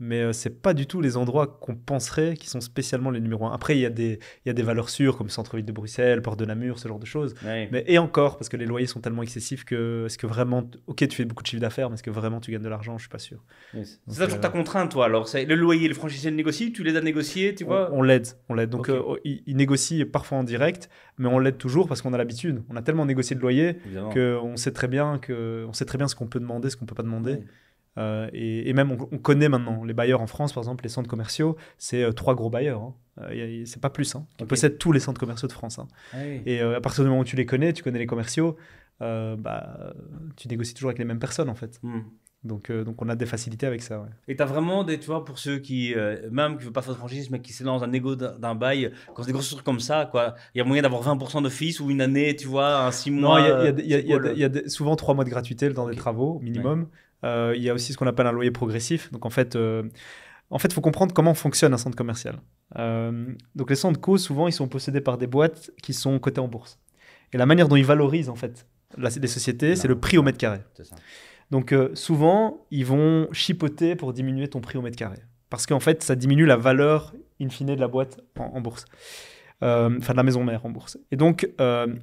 Mais c'est pas du tout les endroits qu'on penserait qui sont spécialement les numéros 1. Après, il y a des valeurs sûres comme centre-ville de Bruxelles, Porte de Namur, ce genre de choses. Ouais. Et encore, parce que les loyers sont tellement excessifs que est-ce que vraiment... Ok, tu fais beaucoup de chiffre d'affaires, mais est-ce que vraiment tu gagnes de l'argent? Je suis pas sûr. Yes. C'est ça toujours ta contrainte, toi. Alors, le loyer, le franchisé le négocie, tu les as négociés, tu vois? On l'aide. Donc, il négocie parfois en direct, mais on l'aide toujours parce qu'on a l'habitude. On a tellement négocié de loyer qu'on sait très bien ce qu'on peut demander, ce qu'on peut pas demander. Ouais. Et même on connaît maintenant les bailleurs en France, par exemple les centres commerciaux, c'est 3 gros bailleurs, hein. C'est pas plus, hein. Ils possèdent tous les centres commerciaux de France, hein. Et à partir du moment où tu connais les commerciaux, tu négocies toujours avec les mêmes personnes en fait. Donc on a des facilités avec ça. Ouais. Et tu as vraiment tu vois, pour ceux qui, même qui ne veulent pas faire de franchise, mais qui se lancent dans un négo d'un bail, quand c'est des grosses trucs comme ça, quoi, il y a moyen d'avoir 20% d'office ou une année, tu vois, un 6 mois. Non, il y a souvent 3 mois de gratuité dans des travaux minimum. Il y a aussi ce qu'on appelle un loyer progressif. Donc en fait, il faut comprendre comment fonctionne un centre commercial. Donc les centres co, souvent, ils sont possédés par des boîtes qui sont cotées en bourse. Et la manière dont ils valorisent en fait les sociétés, c'est le prix au mètre carré. C'est ça. Donc souvent, ils vont chipoter pour diminuer ton prix au mètre carré. Parce qu'en fait, ça diminue la valeur in fine de la boîte en bourse. De la maison mère en bourse. Et donc,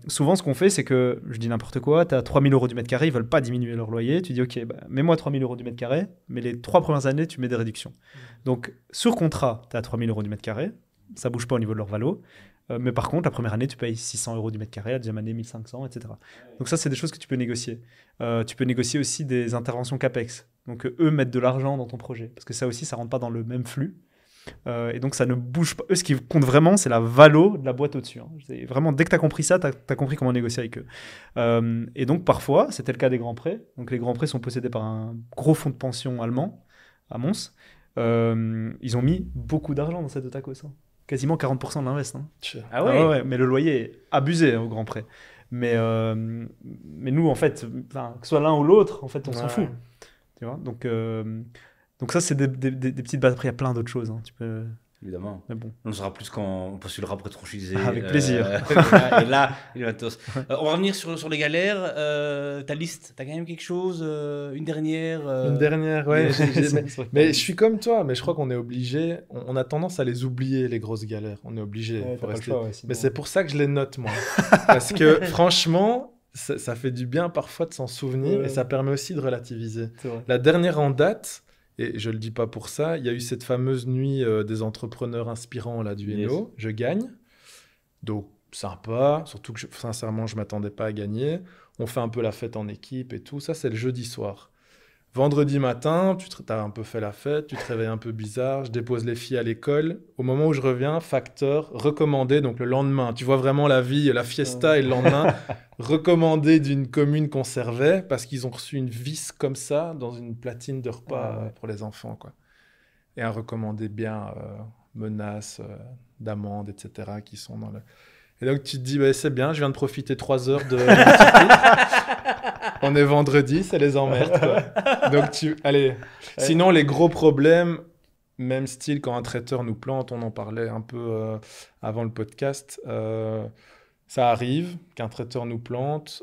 souvent, ce qu'on fait, c'est que, je dis n'importe quoi, tu as 3 000 euros du mètre carré, ils ne veulent pas diminuer leur loyer. Tu dis, OK, mets-moi 3 000 euros du mètre carré, mais les 3 premières années, tu mets des réductions. Donc, sur contrat, tu as 3 000 euros du mètre carré, ça ne bouge pas au niveau de leur valo. Mais par contre, la première année, tu payes 600 euros du mètre carré, la deuxième année, 1500, etc. Donc ça, c'est des choses que tu peux négocier. Tu peux négocier aussi des interventions CAPEX. Donc, eux mettent de l'argent dans ton projet. Parce que ça aussi, ça ne rentre pas dans le même flux. Et donc ça ne bouge pas. Eux, ce qui compte vraiment, c'est la valo de la boîte au-dessus, hein. Vraiment, dès que tu as compris ça, tu as compris comment négocier avec eux. Et donc parfois, c'était le cas des grands prêts. Donc les grands prêts sont possédés par un gros fonds de pension allemand à Mons. Ils ont mis beaucoup d'argent dans cette Tacos, hein. Quasiment 40% de l'invest, hein. Ah ouais. Ouais, mais le loyer est abusé, hein, au grand prêt. Mais nous, en fait, que ce soit l'un ou l'autre, en fait, on s'en fout. Tu vois, donc ça, c'est des petites bases. Après, il y a plein d'autres choses, hein. Évidemment. Mais bon. On le saura plus quand on postulera pour être franchisé. Avec plaisir. Et là, il va tous. On va revenir sur les galères. Ta liste, t'as quand même quelque chose, une dernière Une dernière, ouais. C'est Mais je suis comme toi, mais je crois qu'on est obligé. On a tendance à les oublier, les grosses galères. On est obligé. Ouais, faut t'as pas le rester- choix, ouais, sinon- Mais c'est pour ça que je les note, moi. Parce que franchement, ça fait du bien parfois de s'en souvenir Ouais. et ça permet aussi de relativiser. C'est vrai. La dernière en date, et je le dis pas pour ça, il y a eu cette fameuse nuit des entrepreneurs inspirants là, du Yes. Hainaut. Je gagne. Donc, sympa. Surtout que, sincèrement, je m'attendais pas à gagner. On fait un peu la fête en équipe et tout. Ça, c'est le jeudi soir. Vendredi matin, tu as un peu fait la fête, tu te réveilles un peu bizarre, je dépose les filles à l'école. Au moment où je reviens, facteur, recommandé, donc le lendemain. Tu vois vraiment la vie, la fiesta et le lendemain, recommandé d'une commune qu'on servait parce qu'ils ont reçu une vis comme ça dans une platine de repas Ah ouais. pour les enfants, quoi. Et un recommandé bien menaces, d'amende, etc. qui sont dans le... Et donc tu te dis, bah, c'est bien, je viens de profiter 3 heures de... On est vendredi, ça les emmerde, quoi. Donc allez. Sinon, les gros problèmes, même style quand un traiteur nous plante, on en parlait un peu avant le podcast, ça arrive qu'un traiteur nous plante.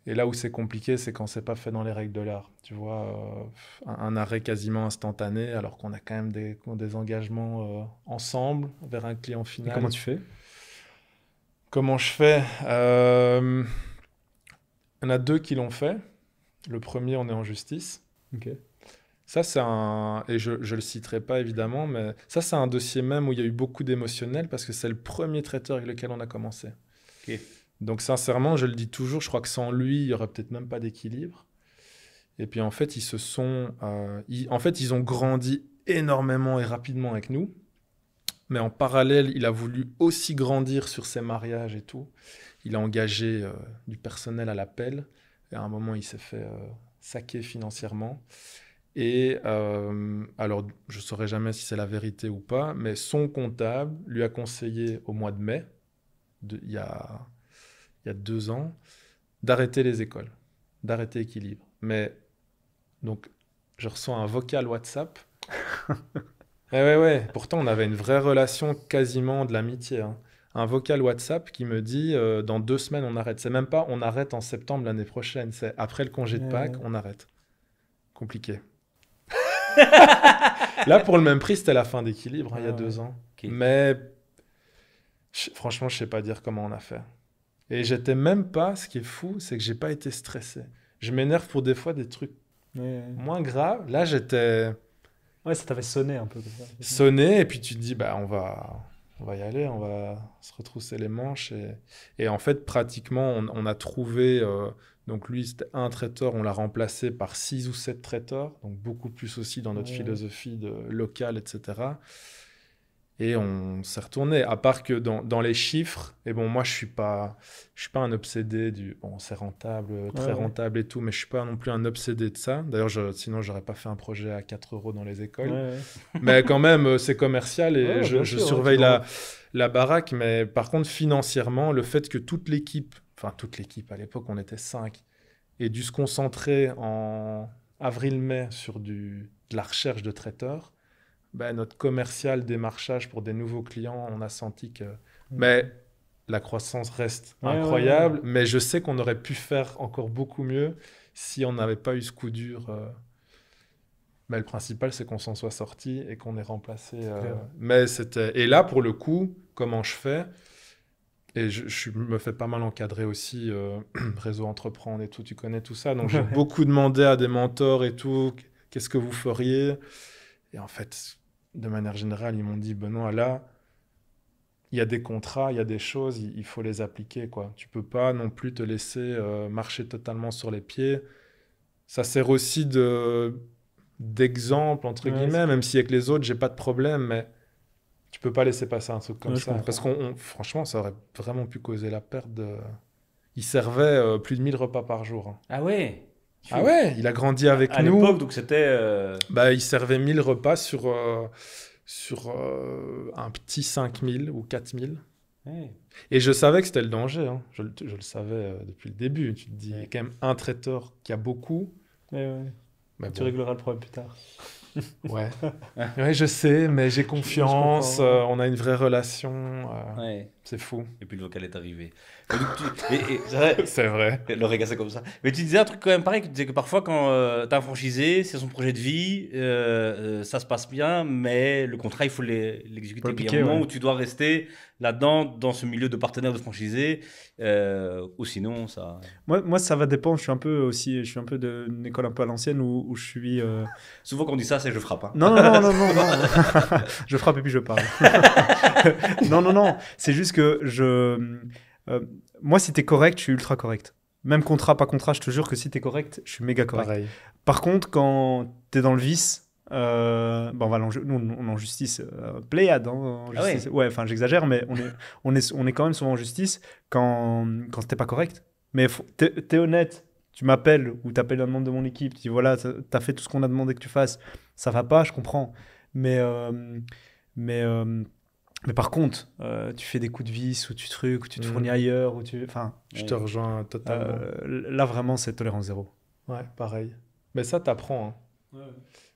Et là où c'est compliqué, c'est quand c'est pas fait dans les règles de l'art. Tu vois, un arrêt quasiment instantané, alors qu'on a quand même des engagements ensemble vers un client Et final. comment tu fais? Comment je fais? Il y en a 2 qui l'ont fait. Le premier, on est en justice. Ok. Ça, c'est un... Et je le citerai pas, évidemment, mais ça, c'est un dossier même où il y a eu beaucoup d'émotionnel parce que c'est le premier traiteur avec lequel on a commencé. Ok. Donc, sincèrement, je le dis toujours, je crois que sans lui, il y aurait peut-être même pas d'équilibre. Et puis, en fait, ils ont grandi énormément et rapidement avec nous. Mais en parallèle, il a voulu aussi grandir sur ses mariages et tout. Il a engagé du personnel à l'appel. Et à un moment, il s'est fait saquer financièrement. Et alors, je ne saurais jamais si c'est la vérité ou pas, mais son comptable lui a conseillé au mois de mai, il y a 2 ans, d'arrêter les écoles, d'arrêter Équilibre. Mais donc, je reçois un vocal WhatsApp. Ouais. Pourtant, on avait une vraie relation, quasiment de l'amitié, hein. Un vocal WhatsApp qui me dit dans 2 semaines, on arrête. C'est même pas on arrête en septembre l'année prochaine. C'est après le congé de Pâques, on arrête. Compliqué. Là, pour le même prix, c'était la fin d'Équilibre, il y a 2 ans. Ok. Mais franchement, je sais pas dire comment on a fait. Et j'étais même pas, ce qui est fou, c'est que j'ai pas été stressé. Je m'énerve pour des fois des trucs Ouais. moins graves. Là, j'étais Ouais, ça t'avait sonné un peu comme ça. sonné et puis tu te dis, bah, on va y aller, on va se retrousser les manches. Et en fait, pratiquement, on a trouvé... donc lui, c'était un traiteur, on l'a remplacé par 6 ou 7 traiteurs, donc beaucoup plus aussi dans notre Ouais. philosophie locale, etc. Et on s'est retourné. À part que dans les chiffres, et bon, moi, je suis pas un obsédé du... Bon, c'est rentable, très Ouais. rentable et tout, mais je suis pas non plus un obsédé de ça. D'ailleurs, sinon, j'aurais pas fait un projet à 4 € dans les écoles. Ouais. Mais quand même, c'est commercial et Ouais, je bien sûr, surveille ouais, la baraque. Mais par contre, financièrement, le fait que toute l'équipe, à l'époque, on était 5, ait dû se concentrer en avril-mai sur de la recherche de traiteurs, ben, notre commercial démarchage pour des nouveaux clients, on a senti que mais la croissance reste Ouais, incroyable. ouais. Mais je sais qu'on aurait pu faire encore beaucoup mieux si on n'avait pas eu ce coup dur. Mais le principal, c'est qu'on s'en soit sorti et qu'on ait remplacé. Mais c'était... Et là, pour le coup, comment je fais? Et je me fais pas mal encadrer aussi, réseau entreprendre et tout, tu connais tout ça. Donc j'ai beaucoup demandé à des mentors et tout, qu'est-ce que vous feriez? Et en fait, de manière générale, ils m'ont dit, Benoît, là, il y a des contrats, il y a des choses, il faut les appliquer, quoi. Tu peux pas non plus te laisser marcher totalement sur les pieds. Ça sert aussi d'exemple, entre guillemets, même si avec les autres, j'ai pas de problème, mais tu peux pas laisser passer un truc comme ça. Parce qu'on, franchement, ça aurait vraiment pu causer la perte de... Il servait plus de 1000 repas par jour, hein. Ah ouais? Ah ouais, il a grandi avec à nous. l'époque, donc c'était... Bah, il servait 1000 repas sur un petit 5000 ou 4000. Ouais. Et je savais que c'était le danger, hein. Je le savais depuis le début. Tu te dis, il y a quand même un traiteur qui a beaucoup. Ouais. Mais Tu bon. régleras le problème plus tard. Ouais. Ouais, je sais, mais j'ai confiance. Je comprends. On a une vraie relation. Ouais. C'est fou. Et puis le vocal est arrivé. Mais donc, c'est vrai, C'est vrai. le regard, c'est comme ça. Mais tu disais un truc quand même pareil, tu disais que parfois quand tu as un franchisé, c'est son projet de vie, ça se passe bien, mais le contrat, il faut l'exécuter. Faut Il y a l'appliquer, un moment ouais. où tu dois rester là-dedans, dans ce milieu de partenaires de franchisés, ou sinon ça... Moi, ça va dépendre. Je suis un peu d'une école un peu à l'ancienne où je suis. Souvent quand on dit ça, c'est je frappe. Hein. Non, non, non, non, non, non. Je frappe et puis je parle. Non, non, non. C'est juste que moi, si t'es correct, je suis ultra correct. Même contrat, pas contrat, je te jure que si t'es correct, je suis méga correct. Pareil. Par contre, quand t'es dans le vice, on va nous, on est en justice Pléiade. Hein, en Ah ouais. justice. Ouais, enfin, j'exagère, mais on est quand même souvent en justice quand t'es pas correct. Mais t'es honnête, tu m'appelles ou t'appelles un membre de mon équipe, tu dis voilà, t'as fait tout ce qu'on a demandé que tu fasses, ça va pas, je comprends. Mais, mais, euh, mais par contre, tu fais des coups de vis ou tu trucs, ou tu te fournis ailleurs, ou enfin, Je te rejoins totalement. là vraiment, c'est tolérance zéro. Ouais, pareil. Mais ça, t'apprends. Hein.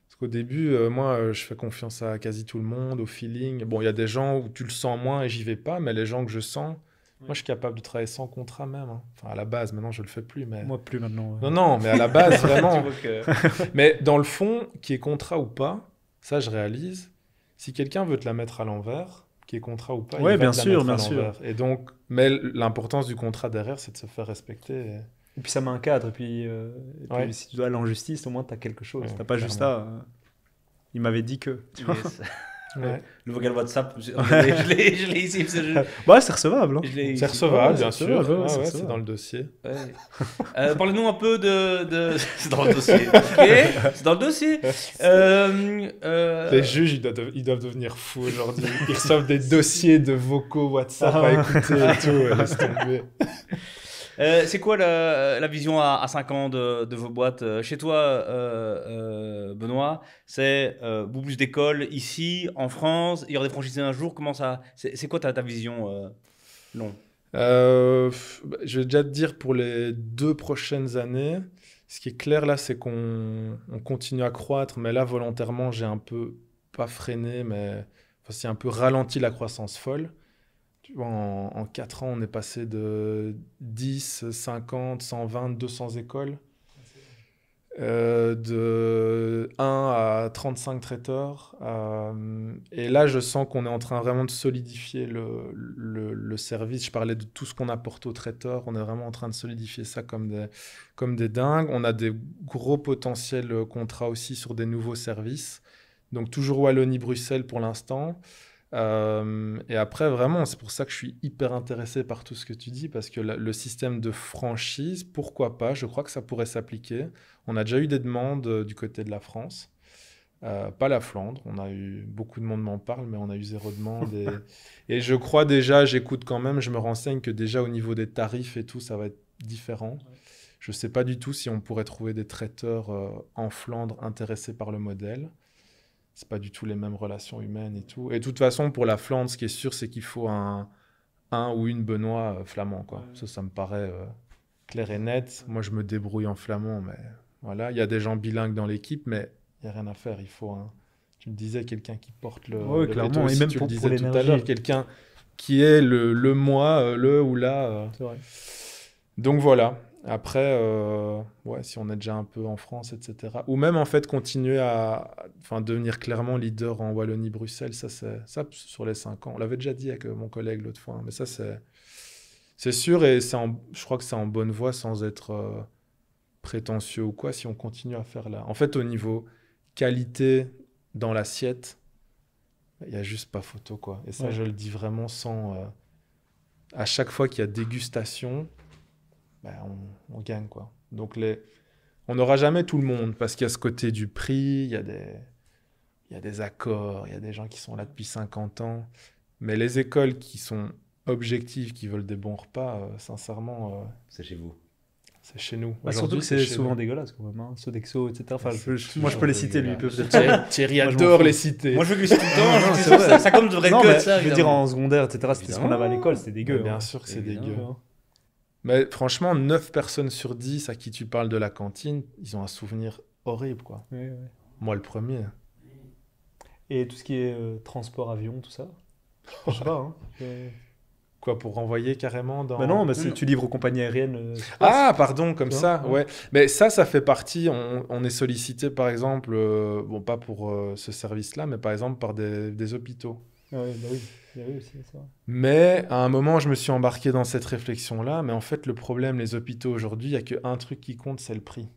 Parce qu'au début, moi, je fais confiance à quasi tout le monde, au feeling. Bon, il y a des gens où tu le sens moins et j'y vais pas, mais les gens que je sens, moi, je suis capable de travailler sans contrat même. Hein. Enfin, à la base, maintenant, je le fais plus. Mais... Moi, plus maintenant. Non, non, mais à la base, vraiment. Tu vois que- Mais dans le fond, qui est contrat ou pas, ça, je réalise. Si quelqu'un veut te la mettre à l'envers, qui est contrat ou pas, Ouais, il va bien te la sûr, mettre à bien sûr. l'envers. Et donc, mais l'importance du contrat derrière, c'est de se faire respecter. Et puis ça met un cadre, et puis Ouais. si tu dois aller en justice, au moins t'as quelque chose. Ouais, T'as pas juste clairement. ça. Il m'avait dit que. Tu vois. Yes. Ouais. Le vocal WhatsApp, je l'ai ici. Parce que Bah, c'est recevable. Hein. je l'ai C'est ici. recevable, Ouais, bien c'est sûr. recevable, Ouais, c'est ouais, c'est recevable. dans le dossier. Ouais. Parlez-nous un peu de... C'est dans le dossier. Ok, c'est dans le dossier. Les juges, ils doivent devenir fous aujourd'hui. Ils reçoivent des dossiers de vocaux WhatsApp à écouter et tout. Laisse tomber. C'est quoi la vision à 5 ans de vos boîtes chez toi, Benoît? C'est beaucoup plus d'écoles ici, en France. Il y aura des franchisés un jour. Comment ça? C'est quoi ta vision long? Je vais déjà te dire pour les 2 prochaines années, ce qui est clair là, c'est qu'on continue à croître, mais là, volontairement, j'ai un peu, pas freiné, mais enfin, c'est un peu ralenti la croissance folle. Tu vois, en 4 ans, on est passé de 10, 50, 120, 200 écoles, de 1 à 35 traiteurs. Et là, je sens qu'on est en train vraiment de solidifier le service. Je parlais de tout ce qu'on apporte aux traiteurs. On est vraiment en train de solidifier ça comme des dingues. On a des gros potentiels contrats aussi sur des nouveaux services. Donc, toujours Wallonie-Bruxelles pour l'instant. Et après, vraiment, c'est pour ça que je suis hyper intéressé par tout ce que tu dis, parce que le système de franchise, pourquoi pas, je crois que ça pourrait s'appliquer. On a déjà eu des demandes du côté de la France, pas la Flandre. On a eu, beaucoup de monde m'en parle, mais on a eu 0 demande. Et je crois déjà, j'écoute quand même, je me renseigne que déjà au niveau des tarifs et tout, ça va être différent. Je ne sais pas du tout si on pourrait trouver des traiteurs en Flandre intéressés par le modèle. C'est pas du tout les mêmes relations humaines et tout. Et de toute façon, pour la Flandre, ce qui est sûr, c'est qu'il faut un ou une Benoît flamand, quoi. Ça me paraît clair et net. Moi, je me débrouille en flamand, mais voilà. Il y a des gens bilingues dans l'équipe, mais il n'y a rien à faire. Il faut un... Tu me disais, quelqu'un qui porte le... Ouais, le clairement. aussi, Et même tu pour le disais tout à l'énergie. l'heure, quelqu'un qui est le moi, le ou la. C'est vrai. Donc voilà. Après, ouais, si on est déjà un peu en France, etc. Ou même en fait continuer à devenir clairement leader en Wallonie-Bruxelles, ça sur les 5 ans. On l'avait déjà dit avec mon collègue l'autre fois, hein, mais ça c'est sûr et je crois que c'est en bonne voie sans être prétentieux ou quoi, si on continue à faire là. En fait, au niveau qualité dans l'assiette, il n'y a juste pas photo, quoi. Et ça, Ouais. je le dis vraiment sans... à chaque fois qu'il y a dégustation, on gagne, quoi. Donc on n'aura jamais tout le monde parce qu'il y a ce côté du prix, il y a des accords, il y a des gens qui sont là depuis 50 ans. Mais les écoles qui sont objectives, qui veulent des bons repas, sincèrement, C'est chez vous. c'est chez nous. Bah, surtout Aujourd'hui, que c'est chez souvent nous. dégueulasse quand même. Hein. Sodexo, etc. Enfin, C'est moi, je peux les citer, lui, il peut dégueulasse. peut-être. Thierry Moi, je m'en adore fous. les citer. Moi, je veux que les cite tout le temps. Non, je c'est dis vrai. ça comme devrait Non, que mais ça. je veux dire, évidemment. en secondaire, etc., c'était ce qu'on avait à l'école, c'était dégueu. Bien hein. sûr que c'est Évidemment. dégueu. Mais franchement, 9 personnes sur 10 à qui tu parles de la cantine, ils ont un souvenir horrible, quoi. Ouais, ouais. Moi, le premier. Et tout ce qui est transport avion, tout ça. Je sais pas, hein. Quoi, pour renvoyer carrément dans... Bah non, bah tu livres aux compagnies aériennes. sur place. Ah, pardon, comme Tu vois, ça, ouais. ouais. Mais ça fait partie, on est sollicité par exemple, bon pas pour ce service-là, mais par exemple par des hôpitaux. Ah ouais, bah oui, il y a eu aussi, c'est vrai. Mais à un moment, je me suis embarqué dans cette réflexion-là, mais en fait, le problème, les hôpitaux aujourd'hui, il n'y a qu'un truc qui compte, c'est le prix.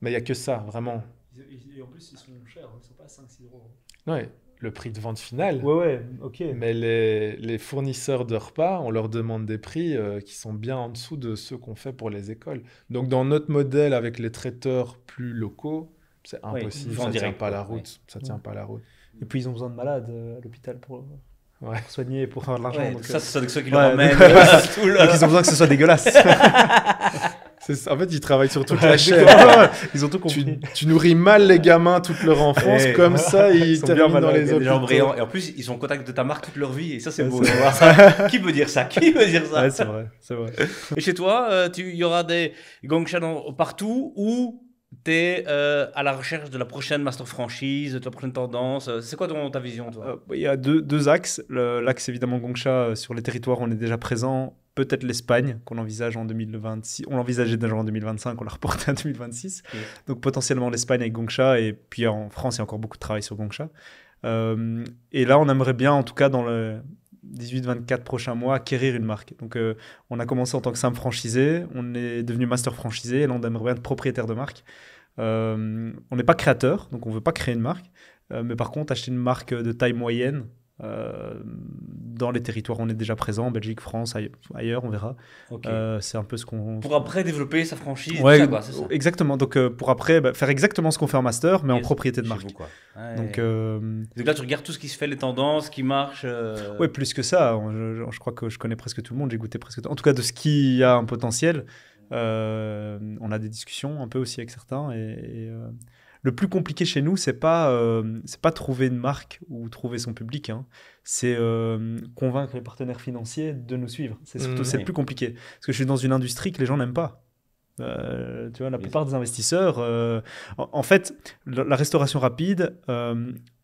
Mais il n'y a que ça, vraiment. Et en plus, ils sont chers, ils sont pas à 5-6 euros. Ouais, le prix de vente final. Ouais, ok. Mais les fournisseurs de repas, on leur demande des prix qui sont bien en dessous de ceux qu'on fait pour les écoles. Donc, dans notre modèle avec les traiteurs plus locaux, c'est impossible, ils font en ça tient direct, pas quoi, la route. ouais. Ça tient pas la route. Et puis, ils ont besoin de malades à l'hôpital pour Ouais. soigner et pour avoir de l'argent. Ouais, donc, ça, c'est ceux qui ouais, le ramènent. donc, Tout le- donc, ils ont besoin que ce soit dégueulasse. En fait, ils travaillent sur toute la chaîne. Ouais, ils ont tout compris. Tu nourris mal les gamins toute leur enfance, Eh, comme ça, ils sont bien terminent dans malades, les il y a Des gens hôpitaux. brillants. Et en plus, ils sont en contact de ta marque toute leur vie. Et ça, c'est Ouais, beau c'est de voir ça. Qui peut dire ça? Qui peut dire ça? Ouais, c'est vrai, c'est vrai. Et chez toi, il y aura des Gongsha partout ou tu es à la recherche de la prochaine master franchise, de la prochaine tendance? C'est quoi ta vision, toi? Il y a deux axes. L'axe évidemment Gongsha, sur les territoires on est déjà présent. Peut-être l'Espagne qu'on envisage en 2026. On l'envisageait déjà en 2025, on l'a reporté en 2026. Ok. Donc potentiellement l'Espagne avec Gongsha. Et puis en France, il y a encore beaucoup de travail sur Gongsha. Et là, on aimerait bien, en tout cas dans le 18-24 prochains mois, acquérir une marque. Donc on a commencé en tant que simple franchisé. On est devenu master franchisé. Et là, on aimerait bien être propriétaire de marque. On n'est pas créateur, donc on ne veut pas créer une marque. Mais par contre, acheter une marque de taille moyenne dans les territoires où on est déjà présent, Belgique, France, ailleurs, on verra. Ok. C'est un peu ce qu'on... Pour après développer sa franchise, Ouais, tout ça, quoi, c'est ça. exactement. Donc pour après, faire exactement ce qu'on fait en master, mais en Yes, propriété de chez marque. vous, quoi. Ouais. Donc, Donc là, tu regardes tout ce qui se fait, les tendances, qui marchent. ouais, plus que ça. Je crois que je connais presque tout le monde. J'ai goûté presque tout. En tout cas, de ce qui a un potentiel. On a des discussions un peu aussi avec certains. Le plus compliqué chez nous, c'est pas trouver une marque ou trouver son public. Hein. C'est convaincre les partenaires financiers de nous suivre. C'est surtout c'est le plus compliqué. Parce que je suis dans une industrie que les gens n'aiment pas. Tu vois, la plupart des investisseurs, en fait, la restauration rapide,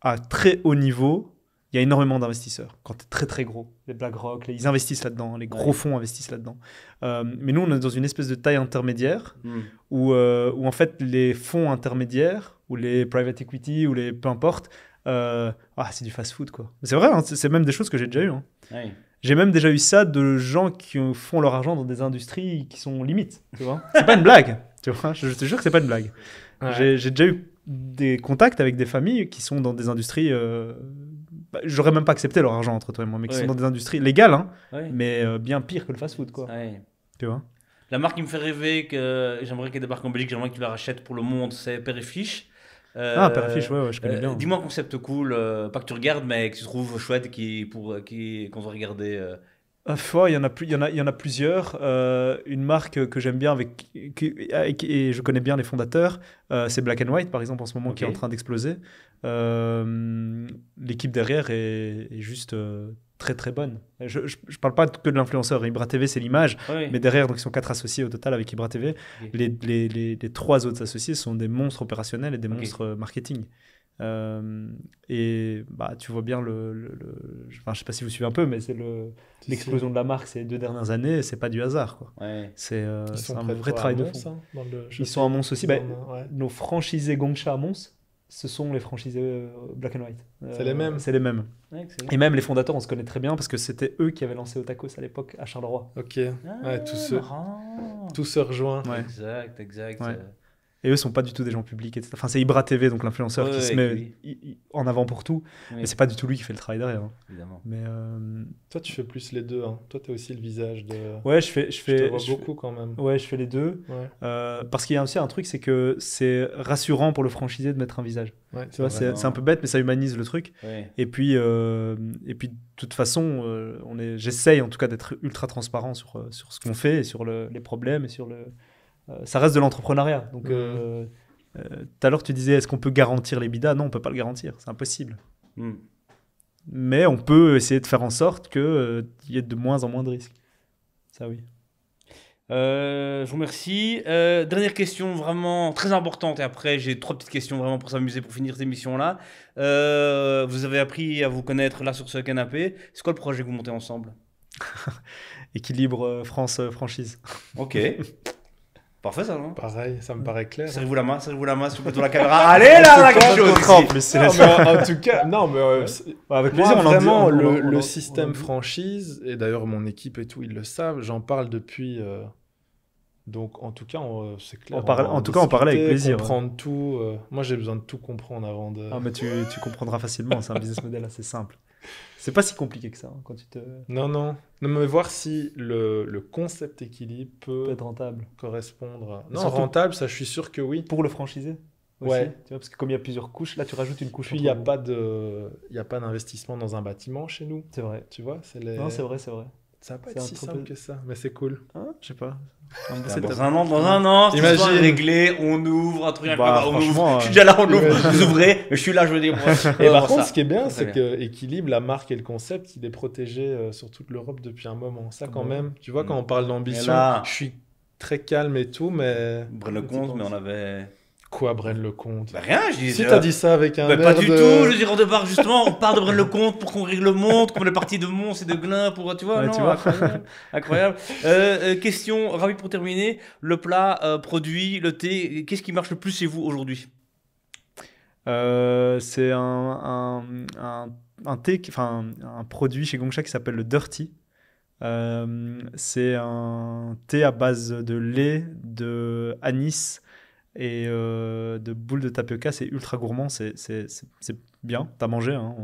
à très haut niveau, il y a énormément d'investisseurs. Quand tu es très très gros, les BlackRock, ils investissent là-dedans, les gros fonds investissent là-dedans. Mais nous, on est dans une espèce de taille intermédiaire où en fait les fonds intermédiaires ou les private equity ou les peu importe, c'est du fast-food quoi. C'est vrai, hein, c'est même des choses que j'ai déjà eu. Hein. Ouais. J'ai même déjà eu ça de gens qui font leur argent dans des industries qui sont limites. Tu vois, c'est pas une blague. Tu vois, je te jure que c'est pas une blague. Ouais. J'ai déjà eu des contacts avec des familles qui sont dans des industries. J'aurais même pas accepté leur argent entre toi et moi, mais qui sont dans des industries légales, hein, mais bien pire que le fast-food, quoi. Ouais. Tu vois. La marque qui me fait rêver, que j'aimerais qu'elle débarque en Belgique, j'aimerais que tu la rachètes pour le monde, c'est Père et Fiche. Père et Fiche, ouais, je connais bien. Dis-moi un concept cool, pas que tu regardes, mais que tu trouves chouette, qu'on doit regarder. Il y en a plusieurs. Une marque que j'aime bien et je connais bien les fondateurs, c'est Black and White, par exemple, en ce moment, qui est en train d'exploser. L'équipe derrière est juste très très bonne. Je parle pas que de l'influenceur. Ibra TV, c'est l'image, mais derrière, donc ils sont 4 associés au total avec Ibra TV. Les 3 autres associés sont des monstres opérationnels et des monstres marketing. Et tu vois bien je sais pas si vous suivez un peu, mais c'est l'explosion de la marque ces 2 dernières années, c'est pas du hasard quoi. C'est un vrai travail de fond. Ils sont à Mons aussi. Nos franchisés Gongsha à Mons, ce sont les franchisés Black and White. C'est les mêmes. C'est les mêmes. Et même les fondateurs, on se connaît très bien parce que c'était eux qui avaient lancé Otakos à l'époque à Charleroi. Ok. Tout se rejoint. Ouais. Exact. Ouais. Et eux sont pas du tout des gens publics, etc. Enfin, c'est Ibra TV, donc l'influenceur qui se met en avant pour tout. Mais c'est pas du tout lui qui fait le travail derrière. Hein. Évidemment. Mais toi, tu fais plus les deux. Hein. Toi, tu as aussi le visage de. Ouais, je te vois beaucoup quand même. Ouais, je fais les deux. Ouais. Parce qu'il y a aussi un truc, c'est que c'est rassurant pour le franchisé de mettre un visage. Ouais, tu vois, c'est un peu bête, mais ça humanise le truc. Ouais. Et puis, de toute façon, j'essaye en tout cas d'être ultra transparent sur ce qu'on fait et sur les problèmes et sur le. Ça reste de l'entrepreneuriat. Donc, tout à l'heure, tu disais, est-ce qu'on peut garantir les bidas ? Non, on ne peut pas le garantir. C'est impossible. Mais on peut essayer de faire en sorte qu'il y ait de moins en moins de risques. Ça, oui. Je vous remercie. Dernière question vraiment très importante et après j'ai 3 petites questions vraiment pour s'amuser pour finir cette émission-là. Vous avez appris à vous connaître là sur ce canapé. C'est quoi le projet que vous montez ensemble? Équilibre France franchise. Ok. Parfait ça, non? Pareil, ça me paraît clair. Serrez-vous la main sur plutôt la caméra. Allez là, on a quelque chose En ici. plus, c'est Non, la mais en tout cas, non, mais avec moi, plaisir, on en dit- vraiment, on en- le on en- système on en- franchise, et d'ailleurs mon équipe et tout, ils le savent, j'en parle depuis. Donc, en tout cas, c'est clair. On parle- va en tout cas, on parlait avec discuter, plaisir, comprendre tout. Moi, j'ai besoin de tout comprendre avant de. Ah, mais tu comprendras facilement, c'est un business model assez simple. C'est pas si compliqué que ça hein, quand tu te Non, non. Non, mais voir si le concept équilibre peut peut être rentable. correspondre à. Mais Non, surtout- rentable, ça, je suis sûr que oui. Pour le franchisé aussi, Ouais. tu vois, parce que comme il y a plusieurs couches, là tu rajoutes une couche. Puis, il n'y a entre- pas il y a pas d'investissement dans un bâtiment chez nous. C'est vrai. Tu vois, c'est les. Non, c'est vrai, c'est vrai. Ça va pas C'est être un si peu- simple que ça, mais c'est cool. Hein, je sais pas. Dans un an, cette histoire est Imagine. réglée, on ouvre un truc Bah, incroyable, on franchement, ouvre. Je suis déjà là, on ouvre, imagine. vous ouvrez, mais je suis là, je veux dire. Et on par va contre, ça. ce qui est bien, Très c'est que Équilibre, la marque et le concept, il est protégé sur toute l'Europe depuis un moment. Ça, quand même, tu vois, quand on parle d'ambition, Et là- je suis très calme et tout, mais. Brenne le compte, mais on avait. Quoi, Braine-le-Comte? Bah rien, je dis. Si t'as dit ça avec un Bah, pas air du de- tout, je veux dire, au départ, justement, on part de Braine-le-Comte pour conquérir le monde, comme on est parti de Mons et de Glun pour, tu vois, Ouais, non, tu vois. incroyable. Incroyable. Question rapide pour terminer, le plat, produit, le thé, qu'est-ce qui marche le plus chez vous aujourd'hui? C'est un thé, enfin un produit chez Gongcha qui s'appelle le Dirty. C'est un thé à base de lait, de anis et de boules de tapioca. C'est ultra gourmand, c'est bien. T'as mangé, hein,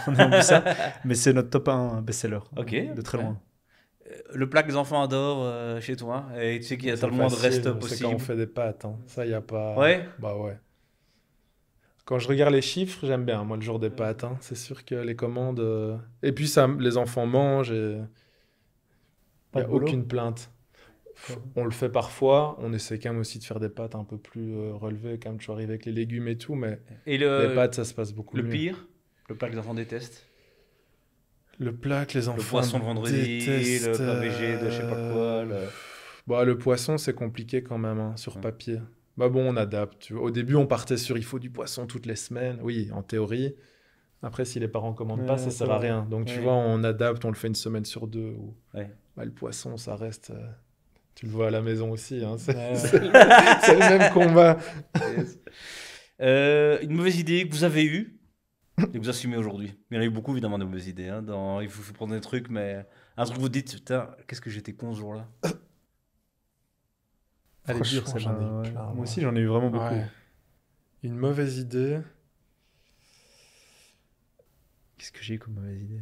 on a bu ça, mais c'est notre top 1 best-seller Ok. de très loin. Le plat que les enfants adorent chez toi, et tu sais qu'il y a C'est tellement de facile, restes c'est quand possibles. on fait des pâtes, hein. Ça, y a pas. Ouais. Bah ouais. Quand je regarde les chiffres, j'aime bien, moi, le jour des pâtes, hein. C'est sûr que les commandes. Et puis, ça, les enfants mangent et. Il Pas n'y a de boulot. aucune plainte. On le fait parfois. On essaie quand même aussi de faire des pâtes un peu plus relevées, quand même toujours arriver avec les légumes et tout, mais Et les pâtes, ça se passe beaucoup le mieux. pire, le plat que les enfants détestent. Le plat que les enfants Le poisson le vendredi, détestent, le plat végé de je sais pas quoi. Bah, le poisson, c'est compliqué quand même, hein, sur papier. Bah bon, on adapte. Tu vois. Au début, on partait sur il faut du poisson toutes les semaines. Oui, en théorie. Après, si les parents commandent pas, Ouais, ça c'est sert à vrai. rien. Donc, tu Ouais. vois, on adapte, on le fait une semaine sur 2. Ou... Ouais. Bah, le poisson, ça reste. Tu le vois à la maison aussi. Hein, c'est Ouais. c'est c'est le même combat. Une mauvaise idée que vous avez eue et que vous assumez aujourd'hui. Il y en a eu beaucoup, évidemment, de mauvaises idées. Hein, il faut prendre des trucs, mais un truc que vous dites, putain, qu'est-ce que j'étais con ce jour-là. Elle est dure, Franchement, j'en ai eu ouais. plein, Moi moi. aussi, j'en ai eu vraiment beaucoup. Ouais. Une mauvaise idée. Qu'est-ce que j'ai eu comme mauvaise idée?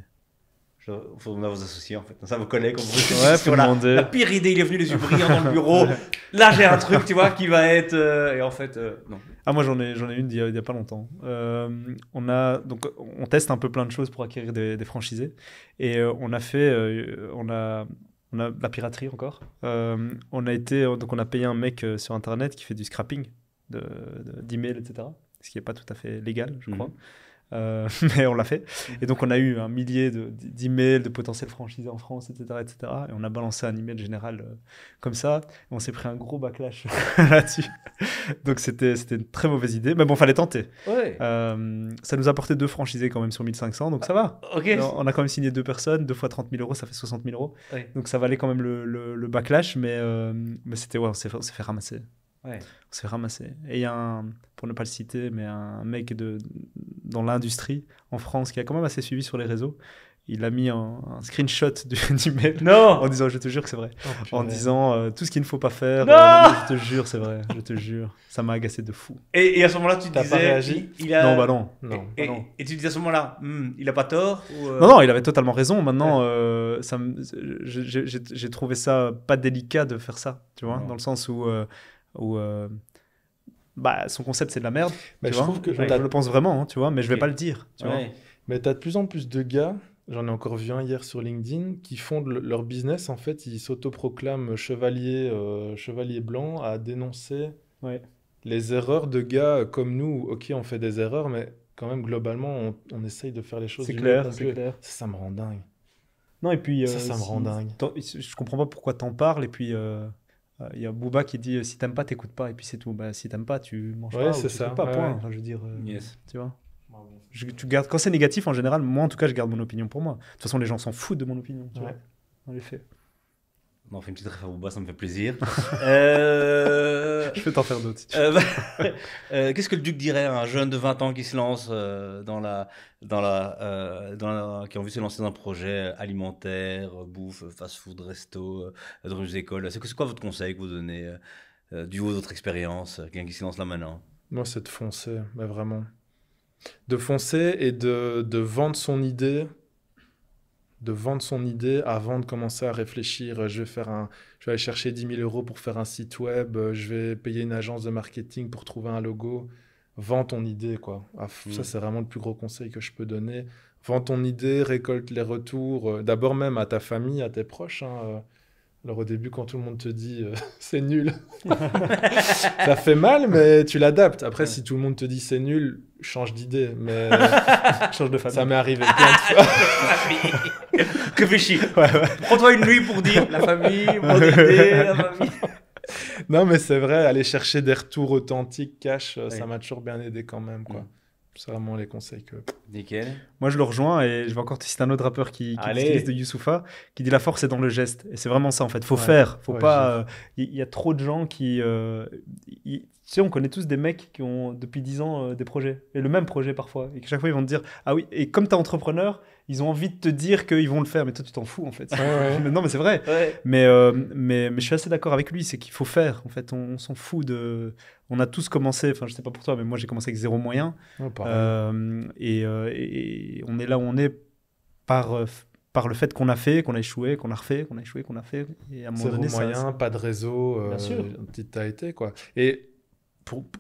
Il faut demander à vos associés, en fait. Ça vous connaît comme vous Ouais, faut demander. La pire idée, il est venu les yeux brillants dans le bureau. Là, j'ai un truc, tu vois, qui va être. Et en fait, non. Ah, moi, j'en ai une il y a pas longtemps. On teste un peu plein de choses pour acquérir des franchisés. Et on a de la piraterie encore. On a payé un mec sur Internet qui fait du scrapping d'emails, etc. Ce qui n'est pas tout à fait légal, je crois. Mais on l'a fait. Et donc, on a eu un millier d'emails de potentiels franchisés en France, etc., etc. Et on a balancé un email général comme ça. Et on s'est pris un gros backlash là-dessus. Donc, c'était une très mauvaise idée. Mais bon, fallait tenter. Ouais. Ça nous a apporté 2 franchisés quand même sur 1500, donc ça va. Ok. On a quand même signé 2 personnes, 2 fois 30 000 euros, ça fait 60 000 euros. Ouais. Donc ça valait quand même le backlash, mais c'était, ouais, on s'est fait ramasser. Ouais. On s'est fait ramasser. Et il y a pour ne pas le citer, mais un mec dans l'industrie en France qui a quand même assez suivi sur les réseaux. Il a mis un screenshot du mail Non. en disant, je te jure que c'est vrai. Oh, En disant tout ce qu'il ne faut pas faire. Non. Je te jure, c'est vrai. Je te jure. Ça m'a agacé de fou. Et à ce moment-là, tu te T'as disais. pas réagi il a... Non, bah non. Non. Et, bah non. et tu te dis à ce moment-là, il a pas tort ou, Non, il avait totalement raison. Maintenant, j'ai trouvé ça pas délicat de faire ça, tu vois, Non. dans le sens où son concept c'est de la merde. Mais tu je vois. trouve que je le pense vraiment, hein, tu vois, mais je vais Ok. pas le dire, tu vois. Ouais. Mais tu as de plus en plus de gars, j'en ai encore vu un hier sur LinkedIn, qui font leur business. En fait, ils s'autoproclament chevalier blanc à dénoncer Ouais. les erreurs de gars comme nous. Ok, on fait des erreurs, mais quand même, globalement, on essaye de faire les choses C'est du clair, mieux qu'on c'est peut. clair. Ça me rend dingue. Non, et puis Ça me rend dingue. je comprends pas pourquoi t'en parles, et puis Il y a Booba qui dit si t'aimes pas, t'écoutes pas, et puis c'est tout. Bah, si t'aimes pas, tu manges Ouais, pas, c'est ou tu ça, écoutes pas, ouais, point. ouais. Enfin, je veux dire, Yes. tu vois. Tu gardes, quand c'est négatif, en général, moi en tout cas, je garde mon opinion pour moi. De toute façon, les gens s'en foutent de mon opinion, tu Ouais. vois, dans les faits. On fait une petite référence au bas, ça me fait plaisir. Je vais t'en faire d'autres. Si tu veux. Qu'est-ce que le Duc dirait à un jeune de 20 ans qui se lance qui a envie de se lancer dans un projet alimentaire, bouffe, fast-food, resto, dans une école? C'est quoi votre conseil que vous donnez du haut de votre expérience, quelqu'un qui se lance là maintenant? Moi, c'est de foncer, mais vraiment. De foncer et de vendre son idée. De vendre son idée avant de commencer à réfléchir. Je vais aller chercher 10 000 € pour faire un site web. Je vais payer une agence de marketing pour trouver un logo. Vends ton idée, quoi. Ça, c'est vraiment le plus gros conseil que je peux donner. Vends ton idée, récolte les retours. D'abord même à ta famille, à tes proches. Alors au début, quand tout le monde te dit c'est nul, ça fait mal, mais tu l'adaptes. Après, si tout le monde te dit c'est nul, change d'idée. Mais Change de famille. ça m'est arrivé plein de fois. Réfléchis. Prends-toi une nuit pour dire la famille, mon idée, la famille. Non, mais c'est vrai, aller chercher des retours authentiques, cash, ça m'a toujours bien aidé quand même, quoi. C'est vraiment les conseils que... Nickel. Moi, je le rejoins et je vais encore citer un autre rappeur qui utilise de Youssoupha, qui dit la force est dans le geste. Et c'est vraiment ça, en fait. Faut faire. Faut pas... Il y a trop de gens qui... tu sais, on connaît tous des mecs qui ont depuis 10 ans des projets. Et le même projet parfois. Et que chaque fois, ils vont te dire, ah oui, et comme tu es entrepreneur, ils ont envie de te dire qu'ils vont le faire. Mais toi, tu t'en fous, en fait. Mais non, mais c'est vrai. Ouais. Mais je suis assez d'accord avec lui. C'est qu'il faut faire. En fait, on s'en fout de... On a tous commencé, enfin je sais pas pour toi, mais moi j'ai commencé avec 0 moyen. Et on est là où on est par le fait qu'on a fait, qu'on a échoué, qu'on a refait, qu'on a échoué, qu'on a fait. Et à un moment donné, moyen, pas de réseau, t'as été, quoi. Et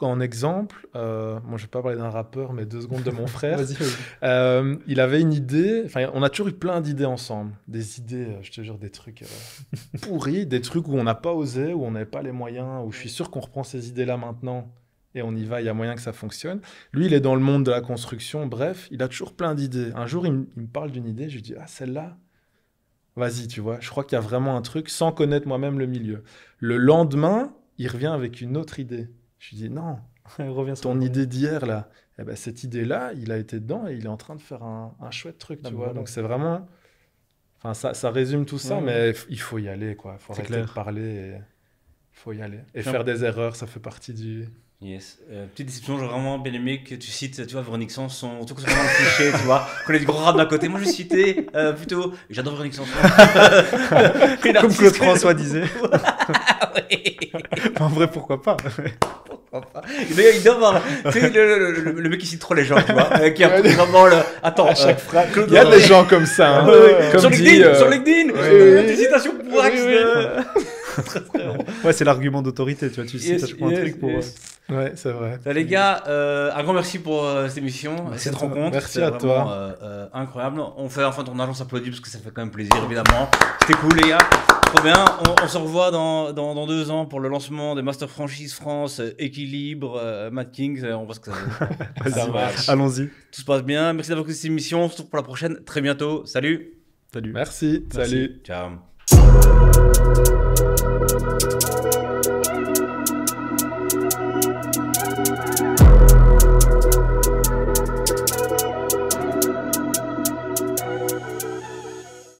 en exemple, moi je vais pas parler d'un rappeur, mais 2 secondes de mon frère. Vas-y. Il avait une idée, enfin on a toujours eu plein d'idées ensemble. Des idées, je te jure, des trucs pourris, des trucs où on n'a pas osé, où on n'avait pas les moyens, où je suis sûr qu'on reprend ces idées-là maintenant et on y va, il y a moyen que ça fonctionne. Lui, il est dans le monde de la construction, bref, il a toujours plein d'idées. Un jour, il me parle d'une idée, je lui dis « Ah, celle-là, vas-y, tu vois, je crois qu'il y a vraiment un truc, sans connaître moi-même le milieu. » Le lendemain, il revient avec une autre idée. Je lui dis, non, ton idée d'hier, là, eh ben, cette idée-là, il a été dedans et il est en train de faire un chouette truc, tu vois. Donc, c'est vraiment... Enfin, ça résume tout ça, mais il faut y aller, quoi. Il faut arrêter de parler et il faut y aller. Et faire des erreurs, ça fait partie du... Yes. Petite déception, j'ai vraiment bien aimé que tu cites, tu vois, Véronique Sanson, tout que c'est vraiment le cliché, tu vois, qu'on ait du gros rap d'un côté. Moi, je citais plutôt, j'adore Véronique Sanson. Comme Claude François disait. En vrai, pourquoi pas? Il doit avoir, tu sais, le mec qui cite trop les gens, tu vois, qui a vraiment le... Attends, à chaque phrase. Il y a des gens comme ça. Hein. Comme sur LinkedIn, des citations pour Axe. Très bon. Ouais, c'est l'argument d'autorité, tu vois, tu cites un truc pour... Ouais, c'est vrai. Les gars, un grand merci pour cette émission, cette rencontre. Merci à toi. Incroyable. On fait enfin tournage, on s'applaudit parce que ça fait quand même plaisir, évidemment. C'était cool, les gars. Trop bien. On se revoit dans 2 ans pour le lancement des Master Franchise France, Équilibre, Mad Kings. On voit ce que ça veut. Ça marche. Allons-y. Tout se passe bien. Merci d'avoir écouté cette émission. On se retrouve pour la prochaine très bientôt. Salut. Merci. Salut. Ciao.